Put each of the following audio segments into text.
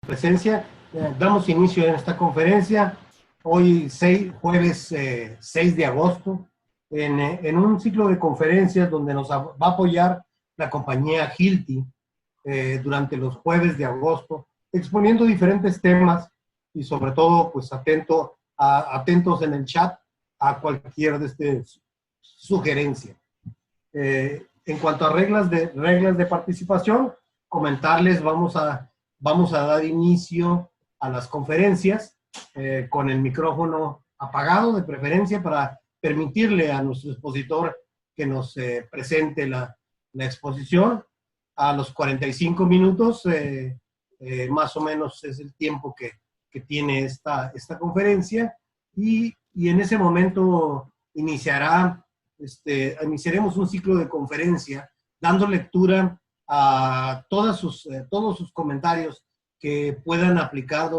presencia. Damos inicio en esta conferencia, hoy jueves 6 de agosto, en un ciclo de conferencias donde nos va a apoyar la compañía Hilti durante los jueves de agosto, exponiendo diferentes temas y sobre todo pues atentos en el chat a cualquier sugerencia. En cuanto a reglas de participación, comentarles, vamos a dar inicio a las conferencias con el micrófono apagado, de preferencia, para permitirle a nuestro expositor que nos presente la exposición. A los 45 minutos, más o menos es el tiempo que tiene esta conferencia, y en ese momento iniciaremos un ciclo de conferencia dando lectura a todos sus comentarios que puedan aplicar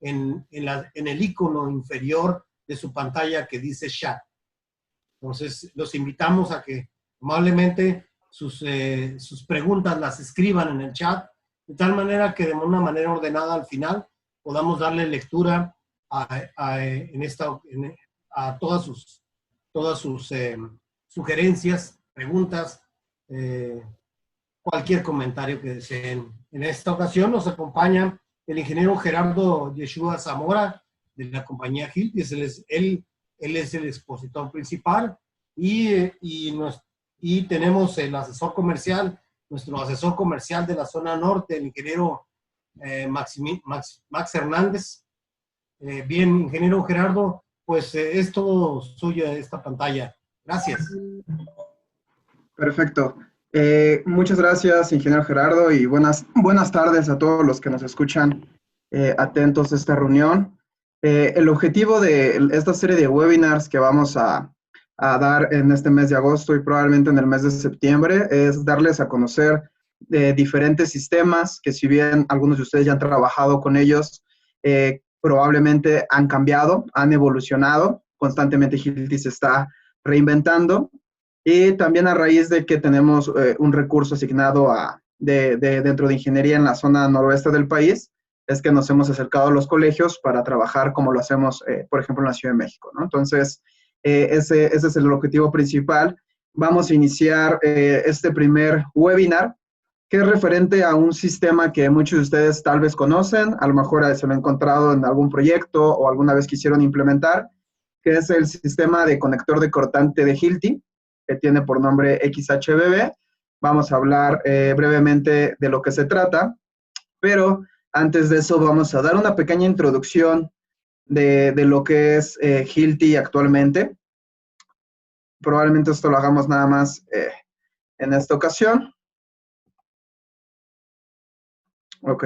en el icono inferior de su pantalla que dice chat. Entonces, los invitamos a que amablemente sus preguntas las escriban en el chat, de tal manera que de una manera ordenada al final podamos darle lectura a todas sus sugerencias, preguntas, cualquier comentario que deseen. En esta ocasión nos acompaña el ingeniero Gerardo Yeshua Zamora, de la compañía Hilti. Él es el expositor principal, y tenemos el asesor comercial, nuestro asesor comercial de la zona norte, el ingeniero Max Hernández. Bien, ingeniero Gerardo, pues es todo suyo esta pantalla. Gracias. Perfecto. Muchas gracias, ingeniero Gerardo, y buenas tardes a todos los que nos escuchan atentos a esta reunión. El objetivo de esta serie de webinars que vamos a dar en este mes de agosto y probablemente en el mes de septiembre es darles a conocer diferentes sistemas que, si bien algunos de ustedes ya han trabajado con ellos, probablemente han cambiado, han evolucionado. Constantemente Hilti se está reinventando, y también a raíz de que tenemos un recurso asignado dentro de ingeniería en la zona noroeste del país, es que nos hemos acercado a los colegios para trabajar como lo hacemos, por ejemplo, en la Ciudad de México, ¿no? Entonces, ese es el objetivo principal. Vamos a iniciar este primer webinar, que es referente a un sistema que muchos de ustedes tal vez conocen, a lo mejor se lo han encontrado en algún proyecto o alguna vez quisieron implementar, que es el sistema de conector de cortante de Hilti, que tiene por nombre XHBB. Vamos a hablar brevemente de lo que se trata, pero antes de eso vamos a dar una pequeña introducción de lo que es Hilti actualmente. Probablemente esto lo hagamos nada más en esta ocasión. Ok.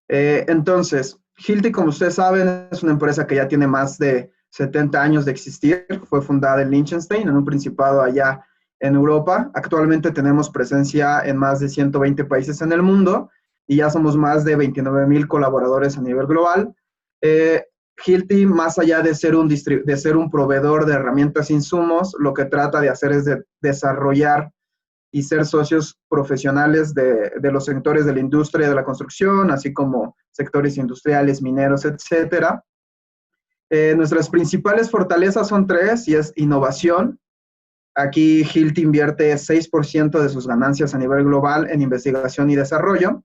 Entonces, Hilti, como ustedes saben, es una empresa que ya tiene más de 70 años de existir. Fue fundada en Liechtenstein, en un principado allá en Europa. Actualmente tenemos presencia en más de 120 países en el mundo y ya somos más de 29,000 colaboradores a nivel global. Hilti, más allá de ser un proveedor de herramientas e insumos, lo que trata de hacer es de desarrollar y ser socios profesionales de los sectores de la industria de la construcción, así como sectores industriales, mineros, etcétera. Nuestras principales fortalezas son tres, y es innovación. Aquí Hilti invierte 6% de sus ganancias a nivel global en investigación y desarrollo.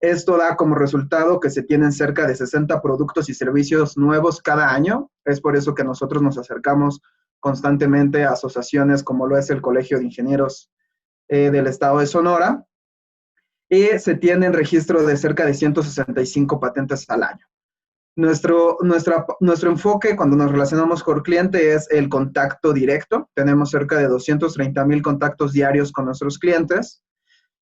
Esto da como resultado que se tienen cerca de 60 productos y servicios nuevos cada año. Es por eso que nosotros nos acercamos constantemente a asociaciones como lo es el Colegio de Ingenieros del Estado de Sonora, y se tiene registro de cerca de 165 patentes al año. Nuestro enfoque cuando nos relacionamos con el cliente es el contacto directo. Tenemos cerca de 230,000 contactos diarios con nuestros clientes,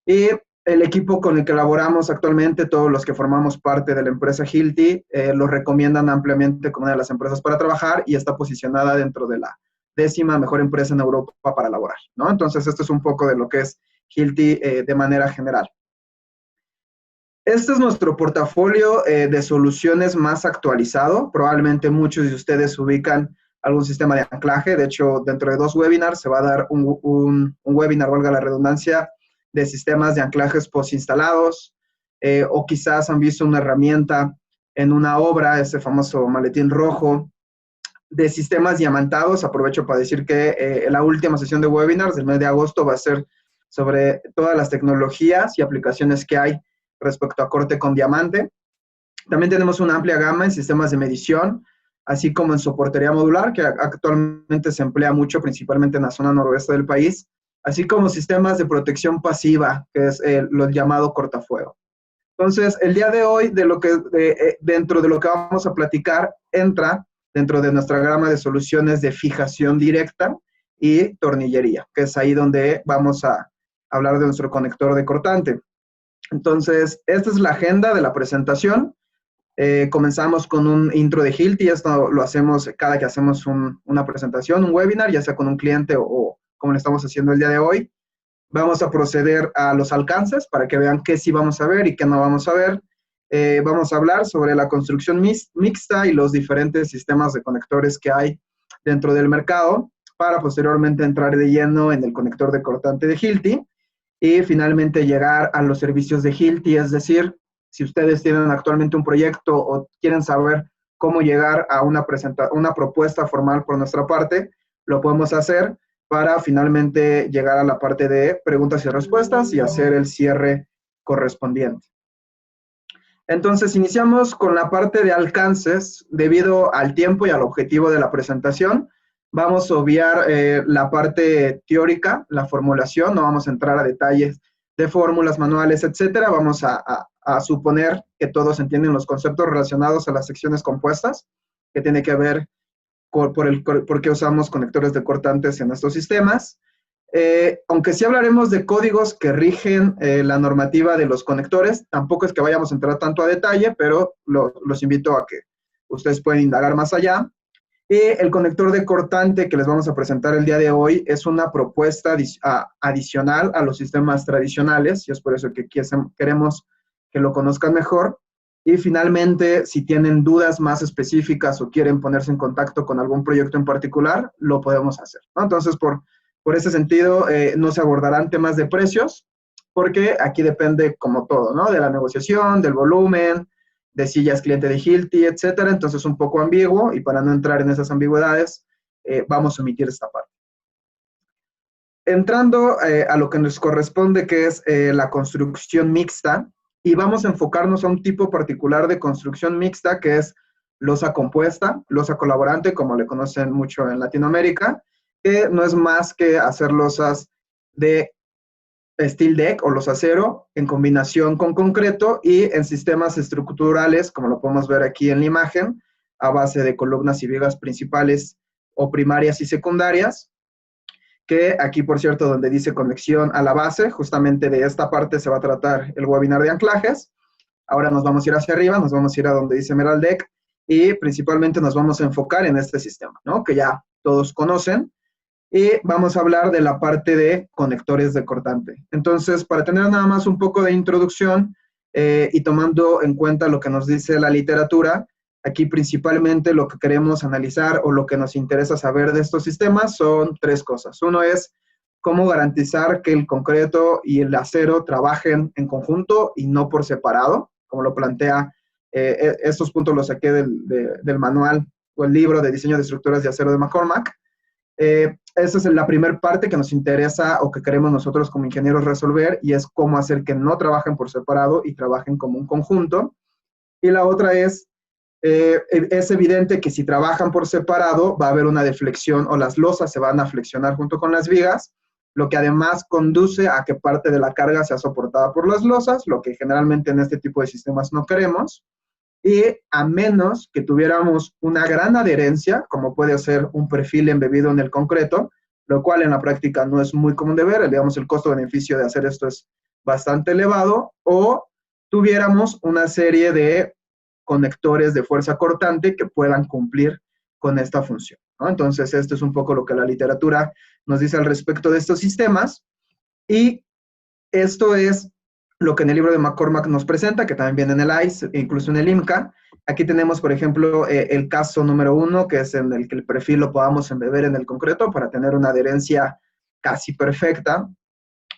y el equipo con el que laboramos actualmente, todos los que formamos parte de la empresa Hilti, lo recomiendan ampliamente como una de las empresas para trabajar, y está posicionada dentro de la 10ª mejor empresa en Europa para laborar, ¿no? Entonces, esto es un poco de lo que es Hilti de manera general. Este es nuestro portafolio de soluciones más actualizado. Probablemente muchos de ustedes ubican algún sistema de anclaje. De hecho, dentro de 2 webinars se va a dar un webinar, valga la redundancia, de sistemas de anclajes postinstalados. o quizás han visto una herramienta en una obra, ese famoso maletín rojo, de sistemas diamantados. Aprovecho para decir que la última sesión de webinars del mes de agosto va a ser sobre todas las tecnologías y aplicaciones que hay respecto a corte con diamante. También tenemos una amplia gama en sistemas de medición, así como en soportería modular, que actualmente se emplea mucho, principalmente en la zona noroeste del país, así como sistemas de protección pasiva, que es lo llamado cortafuego. Entonces, el día de hoy, dentro de lo que vamos a platicar, entra dentro de nuestra gama de soluciones de fijación directa y tornillería, que es ahí donde vamos a hablar de nuestro conector de cortante. Entonces, esta es la agenda de la presentación. Comenzamos con un intro de Hilti. Esto lo hacemos cada que hacemos una presentación, un webinar, ya sea con un cliente o como lo estamos haciendo el día de hoy. Vamos a proceder a los alcances para que vean qué sí vamos a ver y qué no vamos a ver. Vamos a hablar sobre la construcción mixta y los diferentes sistemas de conectores que hay dentro del mercado, para posteriormente entrar de lleno en el conector de cortante de Hilti y finalmente llegar a los servicios de Hilti. Es decir, si ustedes tienen actualmente un proyecto o quieren saber cómo llegar a una propuesta formal por nuestra parte, lo podemos hacer para finalmente llegar a la parte de preguntas y respuestas y hacer el cierre correspondiente. Entonces, iniciamos con la parte de alcances. Debido al tiempo y al objetivo de la presentación, vamos a obviar la parte teórica, la formulación. No vamos a entrar a detalles de fórmulas, manuales, etcétera. Vamos a suponer que todos entienden los conceptos relacionados a las secciones compuestas, que tiene que ver por qué usamos conectores de cortantes en estos sistemas. Aunque sí hablaremos de códigos que rigen la normativa de los conectores, tampoco es que vayamos a entrar tanto a detalle, pero los invito a que ustedes puedan indagar más allá. Y el conector de cortante que les vamos a presentar el día de hoy es una propuesta adicional a los sistemas tradicionales, y es por eso que queremos que lo conozcan mejor. Y finalmente, si tienen dudas más específicas o quieren ponerse en contacto con algún proyecto en particular, lo podemos hacer, ¿no? Entonces, por ese sentido, no se abordarán temas de precios, porque aquí depende, como todo, ¿no? De la negociación, del volumen, de si ya es cliente de Hilti, etcétera. Entonces, es un poco ambiguo, y para no entrar en esas ambigüedades, vamos a omitir esta parte. Entrando a lo que nos corresponde, que es la construcción mixta, y vamos a enfocarnos a un tipo particular de construcción mixta, que es losa compuesta, losa colaborante, como le conocen mucho en Latinoamérica, que no es más que hacer losas de steel deck o losa acero en combinación con concreto y en sistemas estructurales, como lo podemos ver aquí en la imagen, a base de columnas y vigas principales o primarias y secundarias, que aquí, por cierto, donde dice conexión a la base, justamente de esta parte se va a tratar el webinar de anclajes. Ahora nos vamos a ir hacia arriba, nos vamos a ir a donde dice Meral Deck, y principalmente nos vamos a enfocar en este sistema, ¿no? Que ya todos conocen. Y vamos a hablar de la parte de conectores de cortante. Entonces, para tener nada más un poco de introducción y tomando en cuenta lo que nos dice la literatura, aquí principalmente lo que queremos analizar o lo que nos interesa saber de estos sistemas son tres cosas. Uno es cómo garantizar que el concreto y el acero trabajen en conjunto y no por separado, como lo plantea, estos puntos los saqué del manual o el libro de diseño de estructuras de acero de McCormack. Esa es la primera parte que nos interesa o que queremos nosotros como ingenieros resolver, y es cómo hacer que no trabajen por separado y trabajen como un conjunto. Y la otra es evidente que si trabajan por separado va a haber una deflexión o las losas se van a flexionar junto con las vigas, lo que además conduce a que parte de la carga sea soportada por las losas, lo que generalmente en este tipo de sistemas no queremos. Y a menos que tuviéramos una gran adherencia, como puede ser un perfil embebido en el concreto, lo cual en la práctica no es muy común de ver, digamos, el costo-beneficio de hacer esto es bastante elevado, o tuviéramos una serie de conectores de fuerza cortante que puedan cumplir con esta función, ¿no? Entonces, esto es un poco lo que la literatura nos dice al respecto de estos sistemas, y esto es lo que en el libro de McCormack nos presenta, que también viene en el ICE, incluso en el IMCA. Aquí tenemos, por ejemplo, el caso número 1, que es en el que el perfil lo podamos embeber en el concreto para tener una adherencia casi perfecta.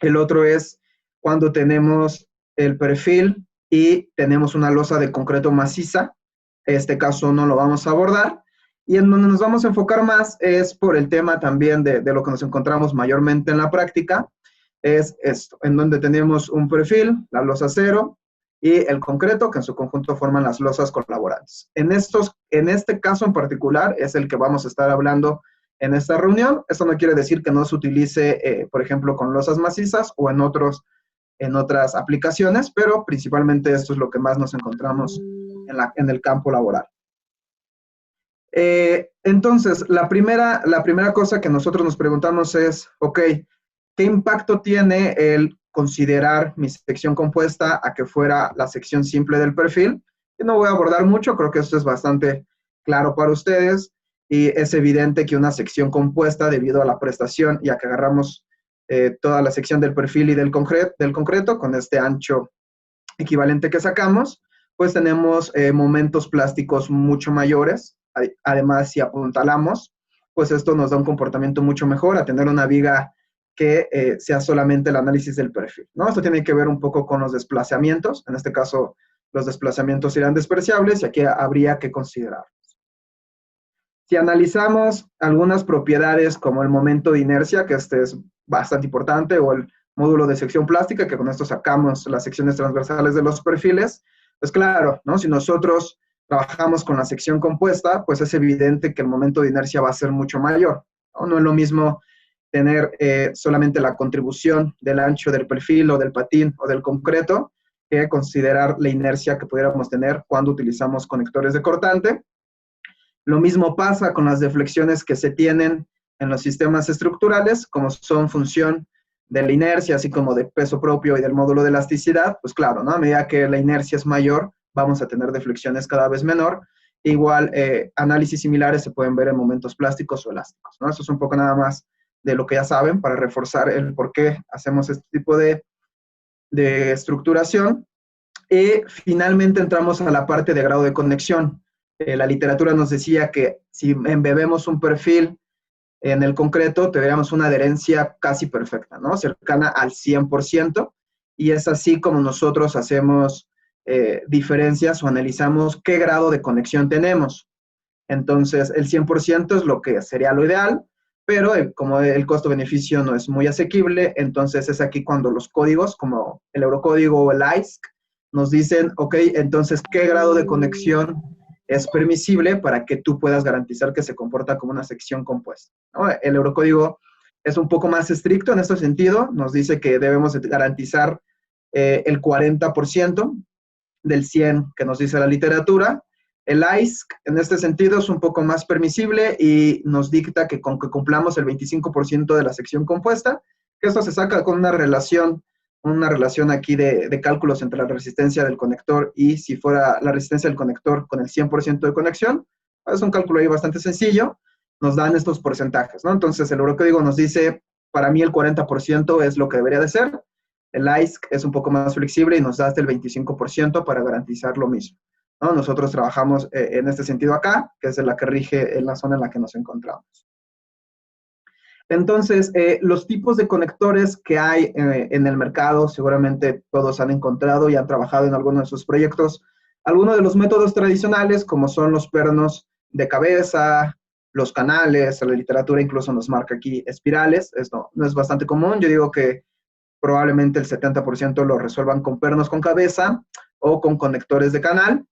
El otro es cuando tenemos el perfil y tenemos una losa de concreto maciza. Este caso no lo vamos a abordar. Y en donde nos vamos a enfocar más es por el tema también de lo que nos encontramos mayormente en la práctica, es esto, en donde tenemos un perfil, la losa cero, y el concreto, que en su conjunto forman las losas colaborantes. En este caso en particular es el que vamos a estar hablando en esta reunión. Esto no quiere decir que no se utilice, por ejemplo, con losas macizas o en otras aplicaciones, pero principalmente esto es lo que más nos encontramos en el campo laboral. Entonces, la primera cosa que nosotros nos preguntamos es, ok, ¿qué impacto tiene el considerar mi sección compuesta a que fuera la sección simple del perfil? Y no voy a abordar mucho, creo que esto es bastante claro para ustedes, y es evidente que una sección compuesta, debido a la prestación y a que agarramos toda la sección del perfil y del concreto con este ancho equivalente que sacamos, pues tenemos momentos plásticos mucho mayores. Además, si apuntalamos, pues esto nos da un comportamiento mucho mejor a tener una viga que sea solamente el análisis del perfil, ¿no? Esto tiene que ver un poco con los desplazamientos. En este caso, los desplazamientos serían despreciables y aquí habría que considerarlos. Si analizamos algunas propiedades como el momento de inercia, que este es bastante importante, o el módulo de sección plástica, que con esto sacamos las secciones transversales de los perfiles, pues claro, ¿no? Si nosotros trabajamos con la sección compuesta, pues es evidente que el momento de inercia va a ser mucho mayor, ¿no? No es lo mismo tener solamente la contribución del ancho del perfil o del patín o del concreto que considerar la inercia que pudiéramos tener cuando utilizamos conectores de cortante. Lo mismo pasa con las deflexiones que se tienen en los sistemas estructurales, como son función de la inercia, así como de peso propio y del módulo de elasticidad. Pues claro, ¿no? A medida que la inercia es mayor, vamos a tener deflexiones cada vez menor. Igual, análisis similares se pueden ver en momentos plásticos o elásticos, ¿no? Eso es un poco nada más de lo que ya saben para reforzar el por qué hacemos este tipo de estructuración. Y finalmente entramos a la parte de grado de conexión. La literatura nos decía que si embebemos un perfil en el concreto, tendríamos una adherencia casi perfecta, ¿no? Cercana al 100%, y es así como nosotros hacemos diferencias o analizamos qué grado de conexión tenemos. Entonces, el 100% es lo que sería lo ideal, pero como el costo-beneficio no es muy asequible, entonces es aquí cuando los códigos, como el Eurocódigo o el ISC, nos dicen, ok, entonces, ¿qué grado de conexión es permisible para que tú puedas garantizar que se comporta como una sección compuesta, ¿no? El Eurocódigo es un poco más estricto en este sentido, nos dice que debemos garantizar el 40% del 100 que nos dice la literatura. El ISC, en este sentido, es un poco más permisible y nos dicta que con que cumplamos el 25% de la sección compuesta, que esto se saca con una relación aquí de cálculos entre la resistencia del conector y si fuera la resistencia del conector con el 100% de conexión. Es un cálculo ahí bastante sencillo, nos dan estos porcentajes, ¿no? Entonces, el Eurocódigo nos dice, para mí el 40% es lo que debería de ser. El ISC es un poco más flexible y nos da hasta el 25% para garantizar lo mismo, ¿no? Nosotros trabajamos en este sentido acá, que es la que rige en la zona en la que nos encontramos. Entonces, los tipos de conectores que hay en el mercado, seguramente todos han encontrado y han trabajado en alguno de sus proyectos, algunos de los métodos tradicionales, como son los pernos de cabeza, los canales, la literatura incluso nos marca aquí espirales. Esto no es bastante común, yo digo que probablemente el 70% lo resuelvan con pernos con cabeza o con conectores de canal.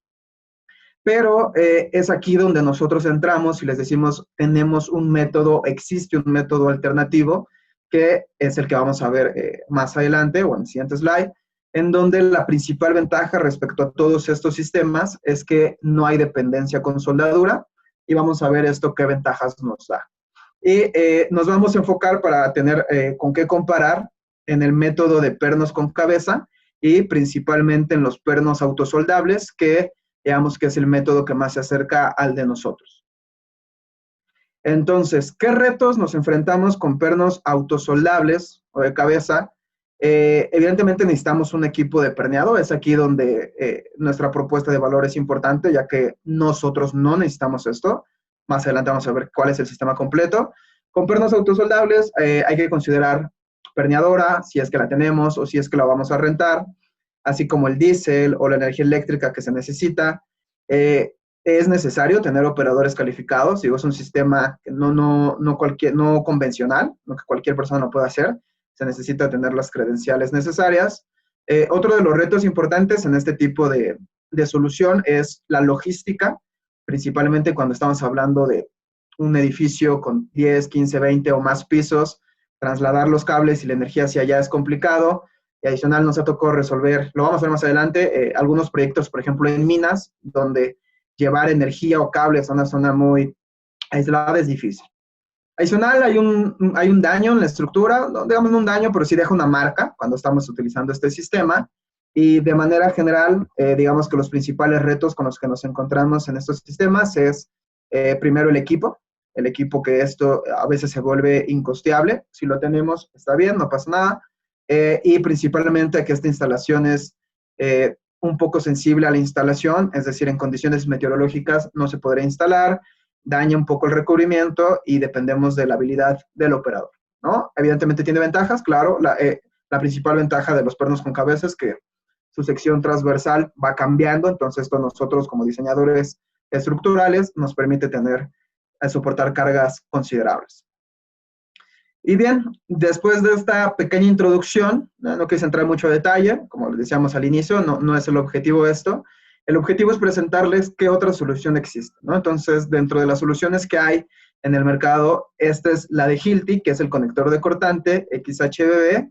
Pero es aquí donde nosotros entramos y les decimos, existe un método alternativo, que es el que vamos a ver más adelante o en el siguiente slide, en donde la principal ventaja respecto a todos estos sistemas es que no hay dependencia con soldadura, y vamos a ver esto qué ventajas nos da. Y nos vamos a enfocar para tener con qué comparar en el método de pernos con cabeza y principalmente en los pernos autosoldables, que digamos que es el método que más se acerca al de nosotros. Entonces, ¿qué retos nos enfrentamos con pernos autosoldables o de cabeza? Evidentemente necesitamos un equipo de perneado, es aquí donde nuestra propuesta de valor es importante, ya que nosotros no necesitamos esto. Más adelante vamos a ver cuál es el sistema completo. Con pernos autosoldables hay que considerar perneadora, si es que la tenemos o si es que la vamos a rentar. así como el diésel o la energía eléctrica que se necesita. Es necesario tener operadores calificados, digo, es un sistema no convencional, no que cualquier persona lo pueda hacer, se necesita tener las credenciales necesarias. Otro de los retos importantes en este tipo de solución es la logística, principalmente cuando estamos hablando de un edificio con 10, 15, 20 o más pisos, trasladar los cables y la energía hacia allá es complicado. Y adicional nos ha tocado resolver, lo vamos a ver más adelante, algunos proyectos, por ejemplo, en minas, donde llevar energía o cables a una zona muy aislada es difícil. Adicional, hay un daño en la estructura, no digamos no un daño, pero sí deja una marca cuando estamos utilizando este sistema. Y de manera general, digamos que los principales retos con los que nos encontramos en estos sistemas es, primero, el equipo que esto a veces se vuelve incosteable. Si lo tenemos, está bien, no pasa nada. Y principalmente que esta instalación es un poco sensible a la instalación, es decir, en condiciones meteorológicas no se podrá instalar, daña un poco el recubrimiento y dependemos de la habilidad del operador, ¿no? Evidentemente tiene ventajas, claro, la principal ventaja de los pernos con cabeza es que su sección transversal va cambiando, entonces esto nosotros como diseñadores estructurales nos permite soportar cargas considerables. Y bien, después de esta pequeña introducción, no quise entrar en mucho detalle, como les decíamos al inicio, no es el objetivo de esto. El objetivo es presentarles qué otra solución existe, ¿no? Entonces, dentro de las soluciones que hay en el mercado, esta es la de Hilti, que es el conector de cortante XHBB,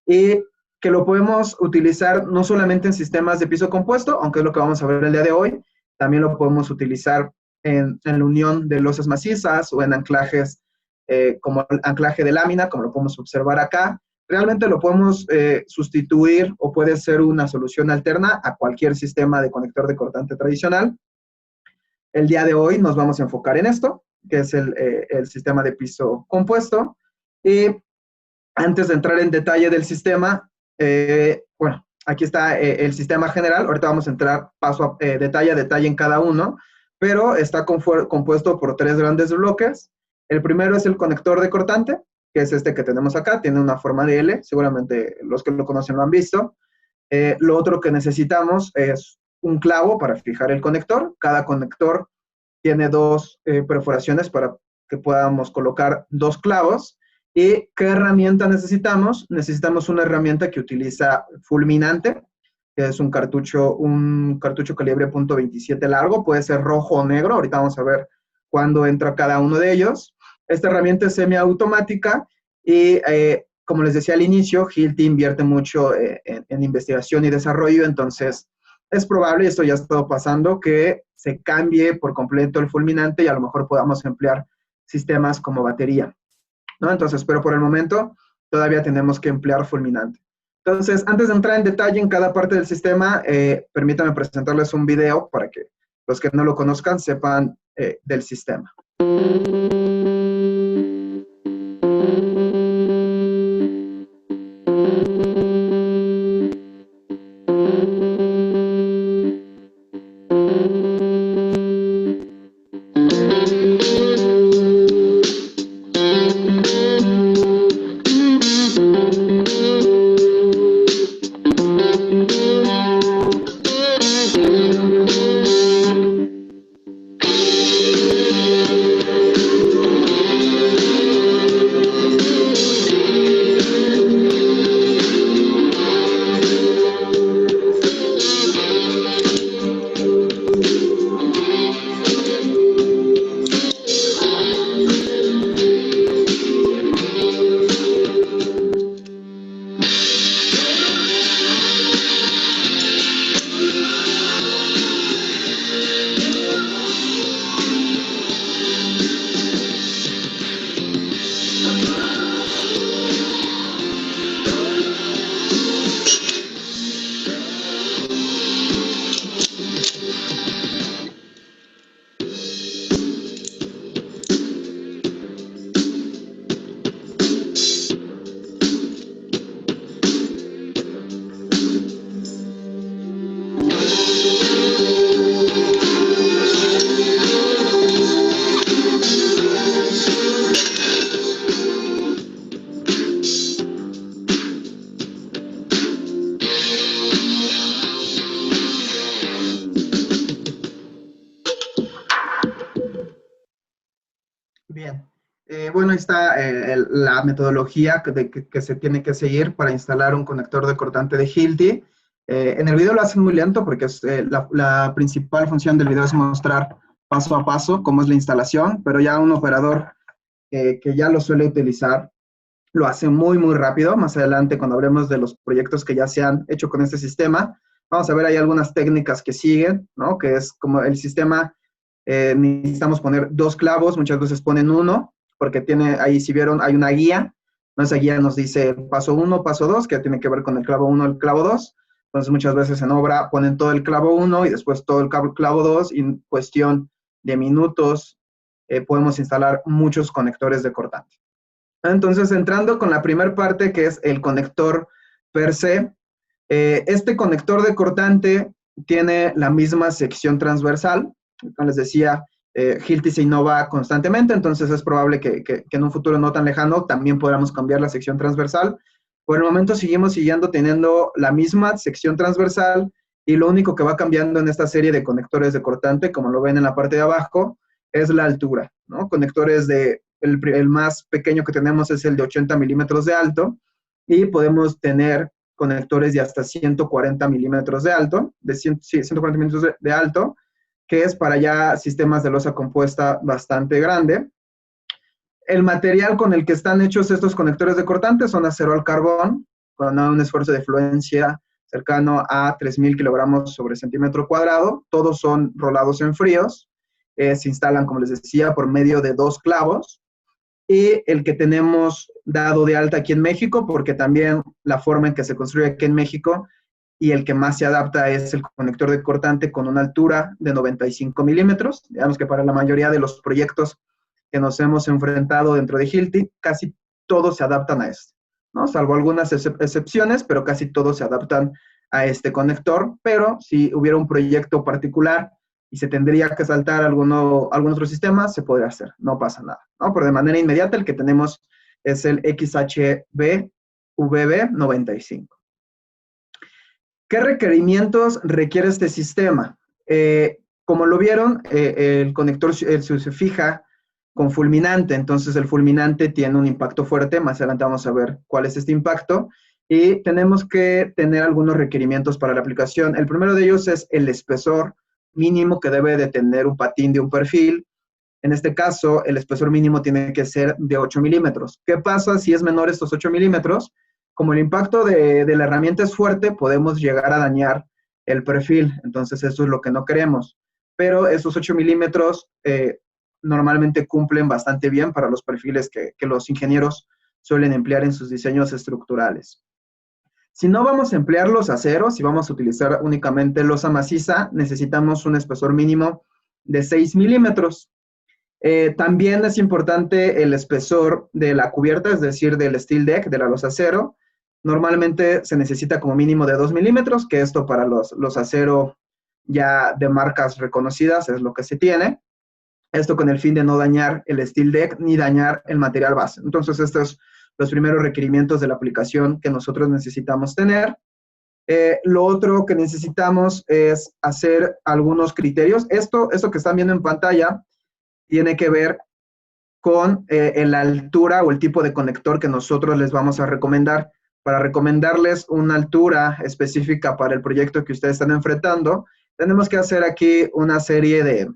y que lo podemos utilizar no solamente en sistemas de piso compuesto, aunque es lo que vamos a ver el día de hoy, también lo podemos utilizar en la unión de losas macizas o en anclajes como el anclaje de lámina, como lo podemos observar acá. Realmente lo podemos sustituir o puede ser una solución alterna a cualquier sistema de conector de cortante tradicional. El día de hoy nos vamos a enfocar en esto, que es el sistema de piso compuesto. Y antes de entrar en detalle del sistema, bueno, aquí está el sistema general. Ahorita vamos a entrar detalle a detalle en cada uno, pero está compuesto por 3 grandes bloques. El primero es el conector de cortante, que es este que tenemos acá, tiene una forma de L, seguramente los que lo conocen lo han visto. Lo otro que necesitamos es un clavo para fijar el conector. Cada conector tiene 2 perforaciones para que podamos colocar 2 clavos. ¿Y qué herramienta necesitamos? Necesitamos una herramienta que utiliza fulminante, que es un cartucho calibre .27 largo, puede ser rojo o negro, ahorita vamos a ver cuándo entra cada uno de ellos. Esta herramienta es semiautomática y, como les decía al inicio, Hilti invierte mucho en investigación y desarrollo, entonces es probable, y esto ya ha estado pasando, que se cambie por completo el fulminante y a lo mejor podamos emplear sistemas como batería, ¿no? Entonces, pero por el momento todavía tenemos que emplear fulminante. Entonces, antes de entrar en detalle en cada parte del sistema, permítanme presentarles un video para que los que no lo conozcan sepan del sistema. Bien. Bueno, ahí está la metodología que se tiene que seguir para instalar un conector de cortante de Hilti. En el video lo hacen muy lento porque la principal función del video es mostrar paso a paso cómo es la instalación, pero ya un operador que ya lo suele utilizar lo hace muy, muy rápido. Más adelante, cuando hablemos de los proyectos que ya se han hecho con este sistema, vamos a ver ahí algunas técnicas que siguen, ¿no? Que es como el sistema, necesitamos poner 2 clavos, muchas veces ponen 1, porque tiene, ahí si vieron, hay una guía, ¿no? Esa guía nos dice paso 1, paso 2, que tiene que ver con el clavo 1, el clavo 2. Entonces, muchas veces en obra ponen todo el clavo 1 y después todo el clavo 2, y en cuestión de minutos podemos instalar muchos conectores de cortante. Entonces, entrando con la primera parte, que es el conector per se, este conector de cortante tiene la misma sección transversal. Como les decía, Hilti se innova constantemente, entonces es probable que en un futuro no tan lejano también podamos cambiar la sección transversal. Por el momento seguimos teniendo la misma sección transversal, y lo único que va cambiando en esta serie de conectores de cortante, como lo ven en la parte de abajo, es la altura, ¿no? Conectores el más pequeño que tenemos es el de 80 milímetros de alto, y podemos tener conectores de hasta 140 milímetros de alto, 140 milímetros de alto, que es para ya sistemas de losa compuesta bastante grande. El material con el que están hechos estos conectores de cortante son acero al carbón, con un esfuerzo de fluencia cercano a 3.000 kilogramos sobre centímetro cuadrado. Todos son rolados en fríos. Se instalan, como les decía, por medio de 2 clavos. Y el que tenemos dado de alta aquí en México, porque también la forma en que se construye aquí en México y el que más se adapta es el conector de cortante con una altura de 95 milímetros. Digamos que para la mayoría de los proyectos que nos hemos enfrentado dentro de Hilti, casi todos se adaptan a este, ¿no? Salvo algunas excepciones, pero casi todos se adaptan a este conector. Pero si hubiera un proyecto particular y se tendría que saltar algún otro sistema, se podría hacer, no pasa nada, ¿no? Pero de manera inmediata el que tenemos es el XHB-VB95. ¿Qué requerimientos requiere este sistema? Como lo vieron, el conector se fija con fulminante, entonces el fulminante tiene un impacto fuerte. Más adelante vamos a ver cuál es este impacto, y tenemos que tener algunos requerimientos para la aplicación. El primero de ellos es el espesor mínimo que debe de tener un patín de un perfil. En este caso, el espesor mínimo tiene que ser de 8 milímetros. ¿Qué pasa si es menor estos 8 milímetros? Como el impacto de la herramienta es fuerte, podemos llegar a dañar el perfil. Entonces, eso es lo que no queremos. Pero esos 8 milímetros normalmente cumplen bastante bien para los perfiles que los ingenieros suelen emplear en sus diseños estructurales. Si no vamos a emplear los aceros, si vamos a utilizar únicamente losa maciza, necesitamos un espesor mínimo de 6 milímetros. También es importante el espesor de la cubierta, es decir, del steel deck, de la losa acero. Normalmente se necesita como mínimo de 2 milímetros, que esto para los acero ya de marcas reconocidas es lo que se tiene. Esto con el fin de no dañar el steel deck ni dañar el material base. Entonces, estos son los primeros requerimientos de la aplicación que nosotros necesitamos tener. Lo otro que necesitamos es hacer algunos criterios. Esto que están viendo en pantalla tiene que ver con la altura o el tipo de conector que nosotros les vamos a recomendar. Para recomendarles una altura específica para el proyecto que ustedes están enfrentando, tenemos que hacer aquí una serie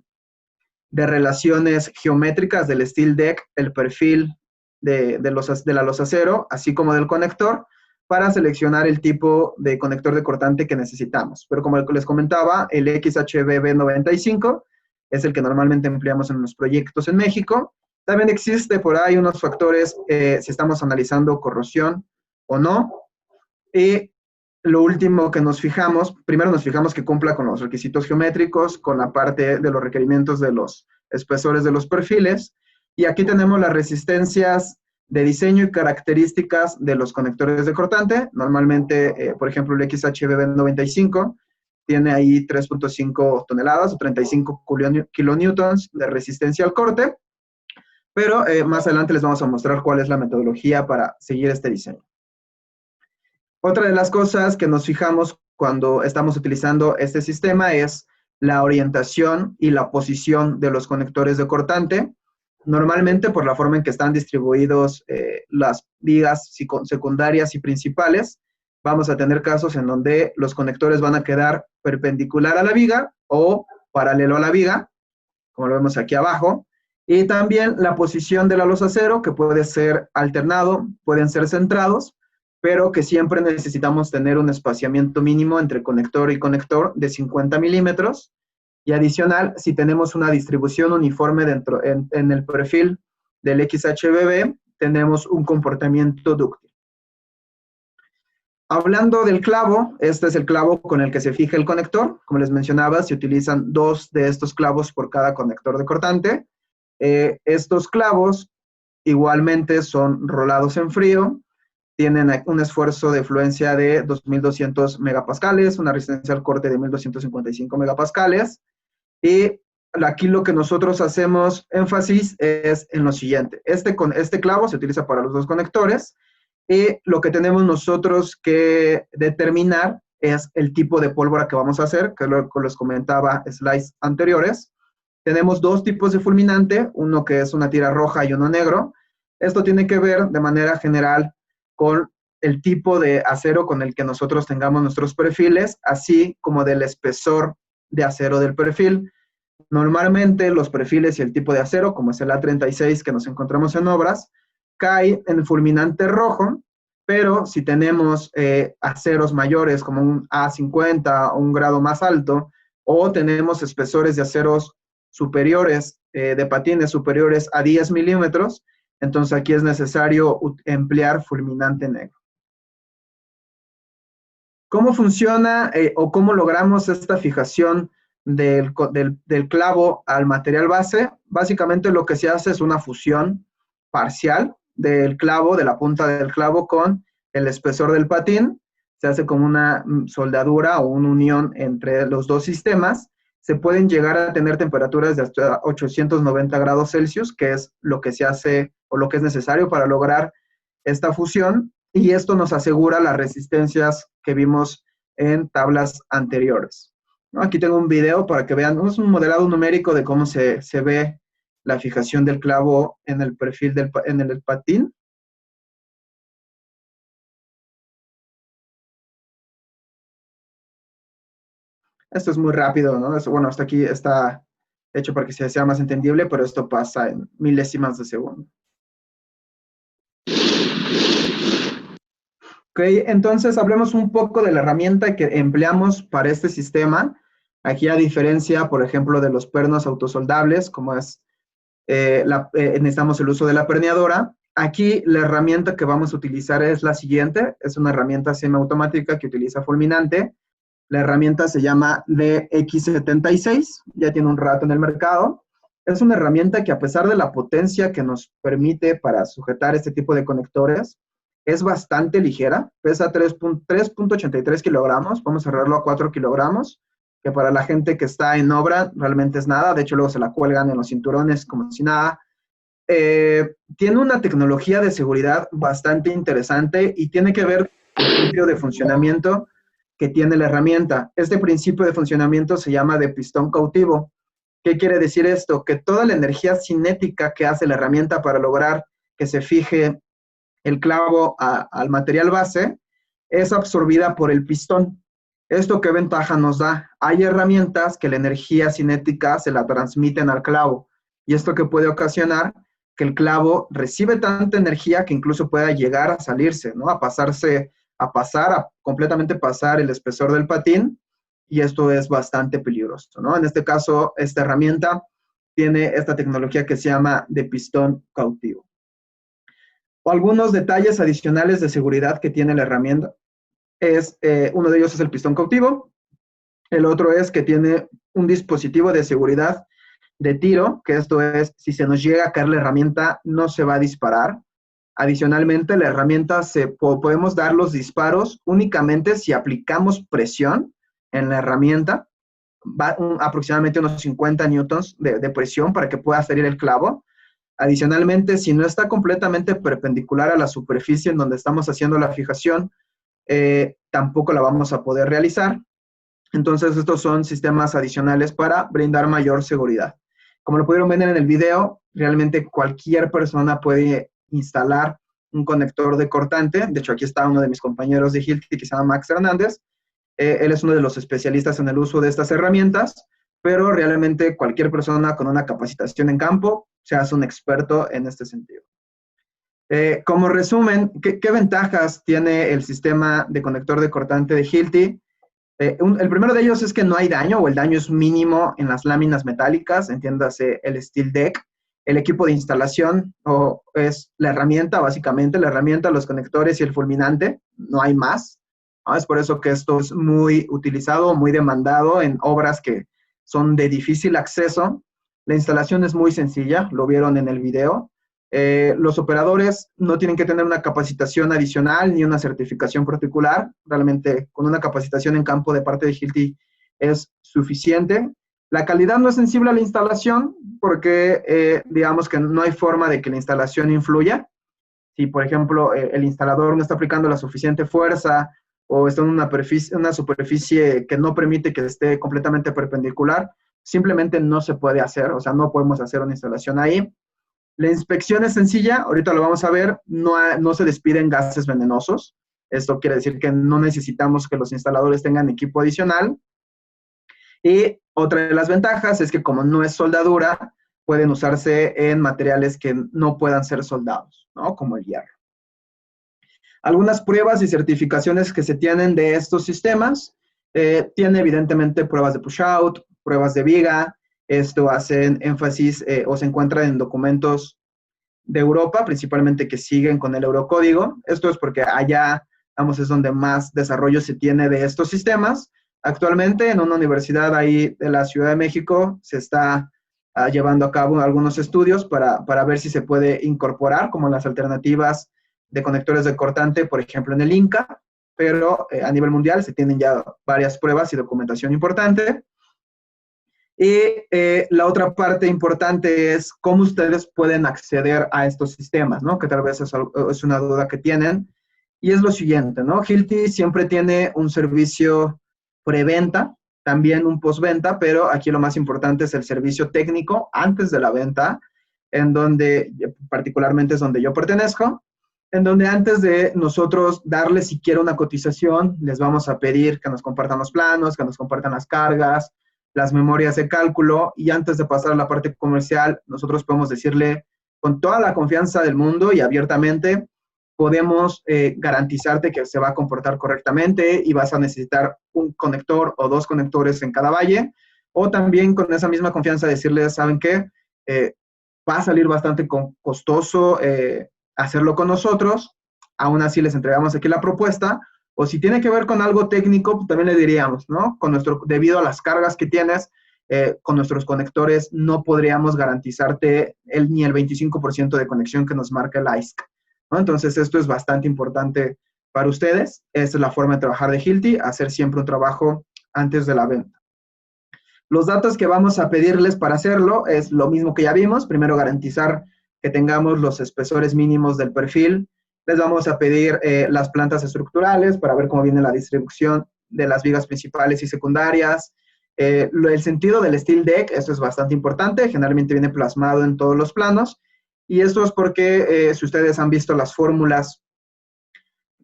de relaciones geométricas del steel deck, el perfil de la losa acero, así como del conector, para seleccionar el tipo de conector de cortante que necesitamos. Pero como les comentaba, el XHBB95 es el que normalmente empleamos en los proyectos en México. También existe por ahí unos factores, si estamos analizando corrosión o no. Y lo último que nos fijamos, primero nos fijamos que cumpla con los requisitos geométricos, con la parte de los requerimientos de los espesores de los perfiles. Y aquí tenemos las resistencias de diseño y características de los conectores de cortante. Normalmente, por ejemplo, el XHBB95 tiene ahí 3.5 toneladas o 35 kilonewtons de resistencia al corte, pero más adelante les vamos a mostrar cuál es la metodología para seguir este diseño. Otra de las cosas que nos fijamos cuando estamos utilizando este sistema es la orientación y la posición de los conectores de cortante. Normalmente, por la forma en que están distribuidos las vigas secundarias y principales, vamos a tener casos en donde los conectores van a quedar perpendicular a la viga o paralelo a la viga, como lo vemos aquí abajo. Y también la posición de la losa acero, que puede ser alternado, pueden ser centrados, pero que siempre necesitamos tener un espaciamiento mínimo entre conector y conector de 50 milímetros. Y adicional, si tenemos una distribución uniforme en el perfil del XHBB, tenemos un comportamiento dúctil. Hablando del clavo, este es el clavo con el que se fija el conector. Como les mencionaba, se utilizan 2 de estos clavos por cada conector de cortante. Estos clavos igualmente son rolados en frío, tienen un esfuerzo de fluencia de 2.200 megapascales, una resistencia al corte de 1.255 megapascales, y aquí lo que nosotros hacemos énfasis es en lo siguiente. Este clavo se utiliza para los 2 conectores, y lo que tenemos nosotros que determinar es el tipo de pólvora que vamos a hacer, que es lo que les comentaba en slides anteriores. Tenemos 2 tipos de fulminante, uno que es una tira roja y uno negro. Esto tiene que ver de manera general con el tipo de acero con el que nosotros tengamos nuestros perfiles, así como del espesor de acero del perfil. Normalmente los perfiles y el tipo de acero, como es el A36 que nos encontramos en obras, cae en fulminante rojo, pero si tenemos aceros mayores como un A50 o un grado más alto, o tenemos espesores de aceros superiores, de patines superiores a 10 milímetros, entonces aquí es necesario emplear fulminante negro. ¿Cómo funciona o cómo logramos esta fijación del clavo al material base? Básicamente lo que se hace es una fusión parcial del clavo, de la punta del clavo con el espesor del patín. Se hace como una soldadura o una unión entre los 2 sistemas. Se pueden llegar a tener temperaturas de hasta 890 grados Celsius, que es lo que se hace o lo que es necesario para lograr esta fusión, y esto nos asegura las resistencias que vimos en tablas anteriores, ¿no? Aquí tengo un video para que vean, es un modelado numérico de cómo se ve la fijación del clavo en el perfil en el patín. Esto es muy rápido, ¿no? Bueno, hasta aquí está hecho para que sea más entendible, pero esto pasa en milésimas de segundo. Ok, entonces hablemos un poco de la herramienta que empleamos para este sistema. Aquí, a diferencia, por ejemplo, de los pernos autosoldables, como es, necesitamos el uso de la perneadora. Aquí la herramienta que vamos a utilizar es la siguiente. Es una herramienta semiautomática que utiliza fulminante. La herramienta se llama DX76, ya tiene un rato en el mercado. Es una herramienta que, a pesar de la potencia que nos permite para sujetar este tipo de conectores, es bastante ligera, pesa 3.83 kilogramos, vamos a cerrarlo a 4 kilogramos, que para la gente que está en obra realmente es nada. De hecho, luego se la cuelgan en los cinturones como si nada. Tiene una tecnología de seguridad bastante interesante y tiene que ver con el principio de funcionamiento que tiene la herramienta. Este principio de funcionamiento se llama de pistón cautivo. ¿Qué quiere decir esto? Que toda la energía cinética que hace la herramienta para lograr que se fije el clavo al material base es absorbida por el pistón. ¿Esto qué ventaja nos da? Hay herramientas que la energía cinética se la transmiten al clavo, y esto que puede ocasionar que el clavo recibe tanta energía que incluso pueda llegar a salirse, ¿no? A completamente pasar el espesor del patín, y esto es bastante peligroso, ¿no? En este caso, esta herramienta tiene esta tecnología que se llama de pistón cautivo. Algunos detalles adicionales de seguridad que tiene la herramienta uno de ellos es el pistón cautivo. El otro es que tiene un dispositivo de seguridad de tiro, que esto es, si se nos llega a caer la herramienta, no se va a disparar. Adicionalmente, la herramienta podemos dar los disparos únicamente si aplicamos presión en la herramienta, aproximadamente unos 50 newtons de presión para que pueda salir el clavo. Adicionalmente, si no está completamente perpendicular a la superficie en donde estamos haciendo la fijación, tampoco la vamos a poder realizar. Entonces, estos son sistemas adicionales para brindar mayor seguridad. Como lo pudieron ver en el video, realmente cualquier persona puede instalar un conector de cortante. De hecho, aquí está uno de mis compañeros de Hilti que se llama Max Hernández. Él es uno de los especialistas en el uso de estas herramientas, pero realmente cualquier persona con una capacitación en campo se hace un experto en este sentido. Como resumen, ¿qué ventajas tiene el sistema de conector de cortante de Hilti? El primero de ellos es que no hay daño, o el daño es mínimo en las láminas metálicas, entiéndase el steel deck. El equipo de instalación es la herramienta, básicamente, la herramienta, los conectores y el fulminante, no hay más. ¿No? Es por eso que esto es muy utilizado, muy demandado en obras que son de difícil acceso. La instalación es muy sencilla, lo vieron en el video. Los operadores no tienen que tener una capacitación adicional ni una certificación particular. Realmente con una capacitación en campo de parte de Hilti es suficiente. La calidad no es sensible a la instalación porque digamos que no hay forma de que la instalación influya. Si, por ejemplo, el instalador no está aplicando la suficiente fuerza o está en una superficie que no permite que esté completamente perpendicular, simplemente no se puede hacer, o sea, no podemos hacer una instalación ahí. La inspección es sencilla, ahorita lo vamos a ver, no se despiden gases venenosos. Esto quiere decir que no necesitamos que los instaladores tengan equipo adicional. Y otra de las ventajas es que como no es soldadura, pueden usarse en materiales que no puedan ser soldados, ¿no? Como el hierro. Algunas pruebas y certificaciones que se tienen de estos sistemas, tiene evidentemente pruebas de push-out, pruebas de viga. Esto hacen énfasis o se encuentran en documentos de Europa, principalmente que siguen con el Eurocódigo. Esto es porque allá, vamos, es donde más desarrollo se tiene de estos sistemas. Actualmente en una universidad ahí de la Ciudad de México se está llevando a cabo algunos estudios para ver si se puede incorporar como las alternativas de conectores de cortante, por ejemplo en el Inca, pero a nivel mundial se tienen ya varias pruebas y documentación importante. Y la otra parte importante es cómo ustedes pueden acceder a estos sistemas, ¿no? Que tal vez es una duda que tienen. Y es lo siguiente, ¿no? Hilti siempre tiene un servicio preventa, también un postventa, pero aquí lo más importante es el servicio técnico antes de la venta, en donde particularmente es donde yo pertenezco, en donde antes de nosotros darles siquiera una cotización, les vamos a pedir que nos compartan los planos, que nos compartan las cargas, las memorias de cálculo, y antes de pasar a la parte comercial, nosotros podemos decirle con toda la confianza del mundo y abiertamente, podemos garantizarte que se va a comportar correctamente y vas a necesitar un conector o dos conectores en cada valle, o también con esa misma confianza decirles, ¿saben qué? Va a salir bastante costoso hacerlo con nosotros, aún así les entregamos aquí la propuesta, o si tiene que ver con algo técnico, pues también le diríamos, ¿no? Debido a las cargas que tienes, con nuestros conectores no podríamos garantizarte ni el 25% de conexión que nos marca el ISC, ¿no? Entonces, esto es bastante importante para ustedes. Esta es la forma de trabajar de Hilti, hacer siempre un trabajo antes de la venta. Los datos que vamos a pedirles para hacerlo es lo mismo que ya vimos. Primero, garantizar que tengamos los espesores mínimos del perfil. Les vamos a pedir las plantas estructurales para ver cómo viene la distribución de las vigas principales y secundarias. El sentido del steel deck, esto es bastante importante, generalmente viene plasmado en todos los planos. Y esto es porque si ustedes han visto las fórmulas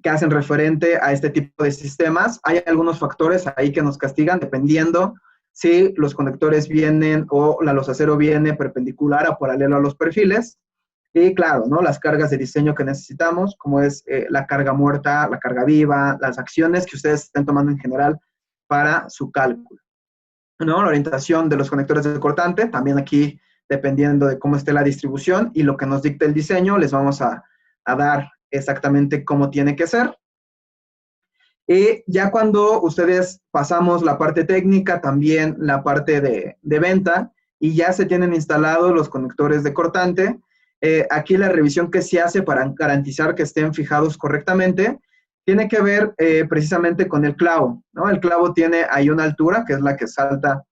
que hacen referente a este tipo de sistemas, hay algunos factores ahí que nos castigan dependiendo si los conectores vienen o la losacero viene perpendicular o paralelo a los perfiles. Y claro, ¿no? Las cargas de diseño que necesitamos, como es la carga muerta, la carga viva, las acciones que ustedes estén tomando en general para su cálculo, ¿no? La orientación de los conectores de cortante, también aquí, dependiendo de cómo esté la distribución y lo que nos dicte el diseño, les vamos a dar exactamente cómo tiene que ser. Y ya cuando ustedes pasamos la parte técnica, también la parte de venta, y ya se tienen instalados los conectores de cortante, aquí la revisión que se hace para garantizar que estén fijados correctamente, tiene que ver precisamente con el clavo, ¿no? El clavo tiene ahí una altura, que es la que salta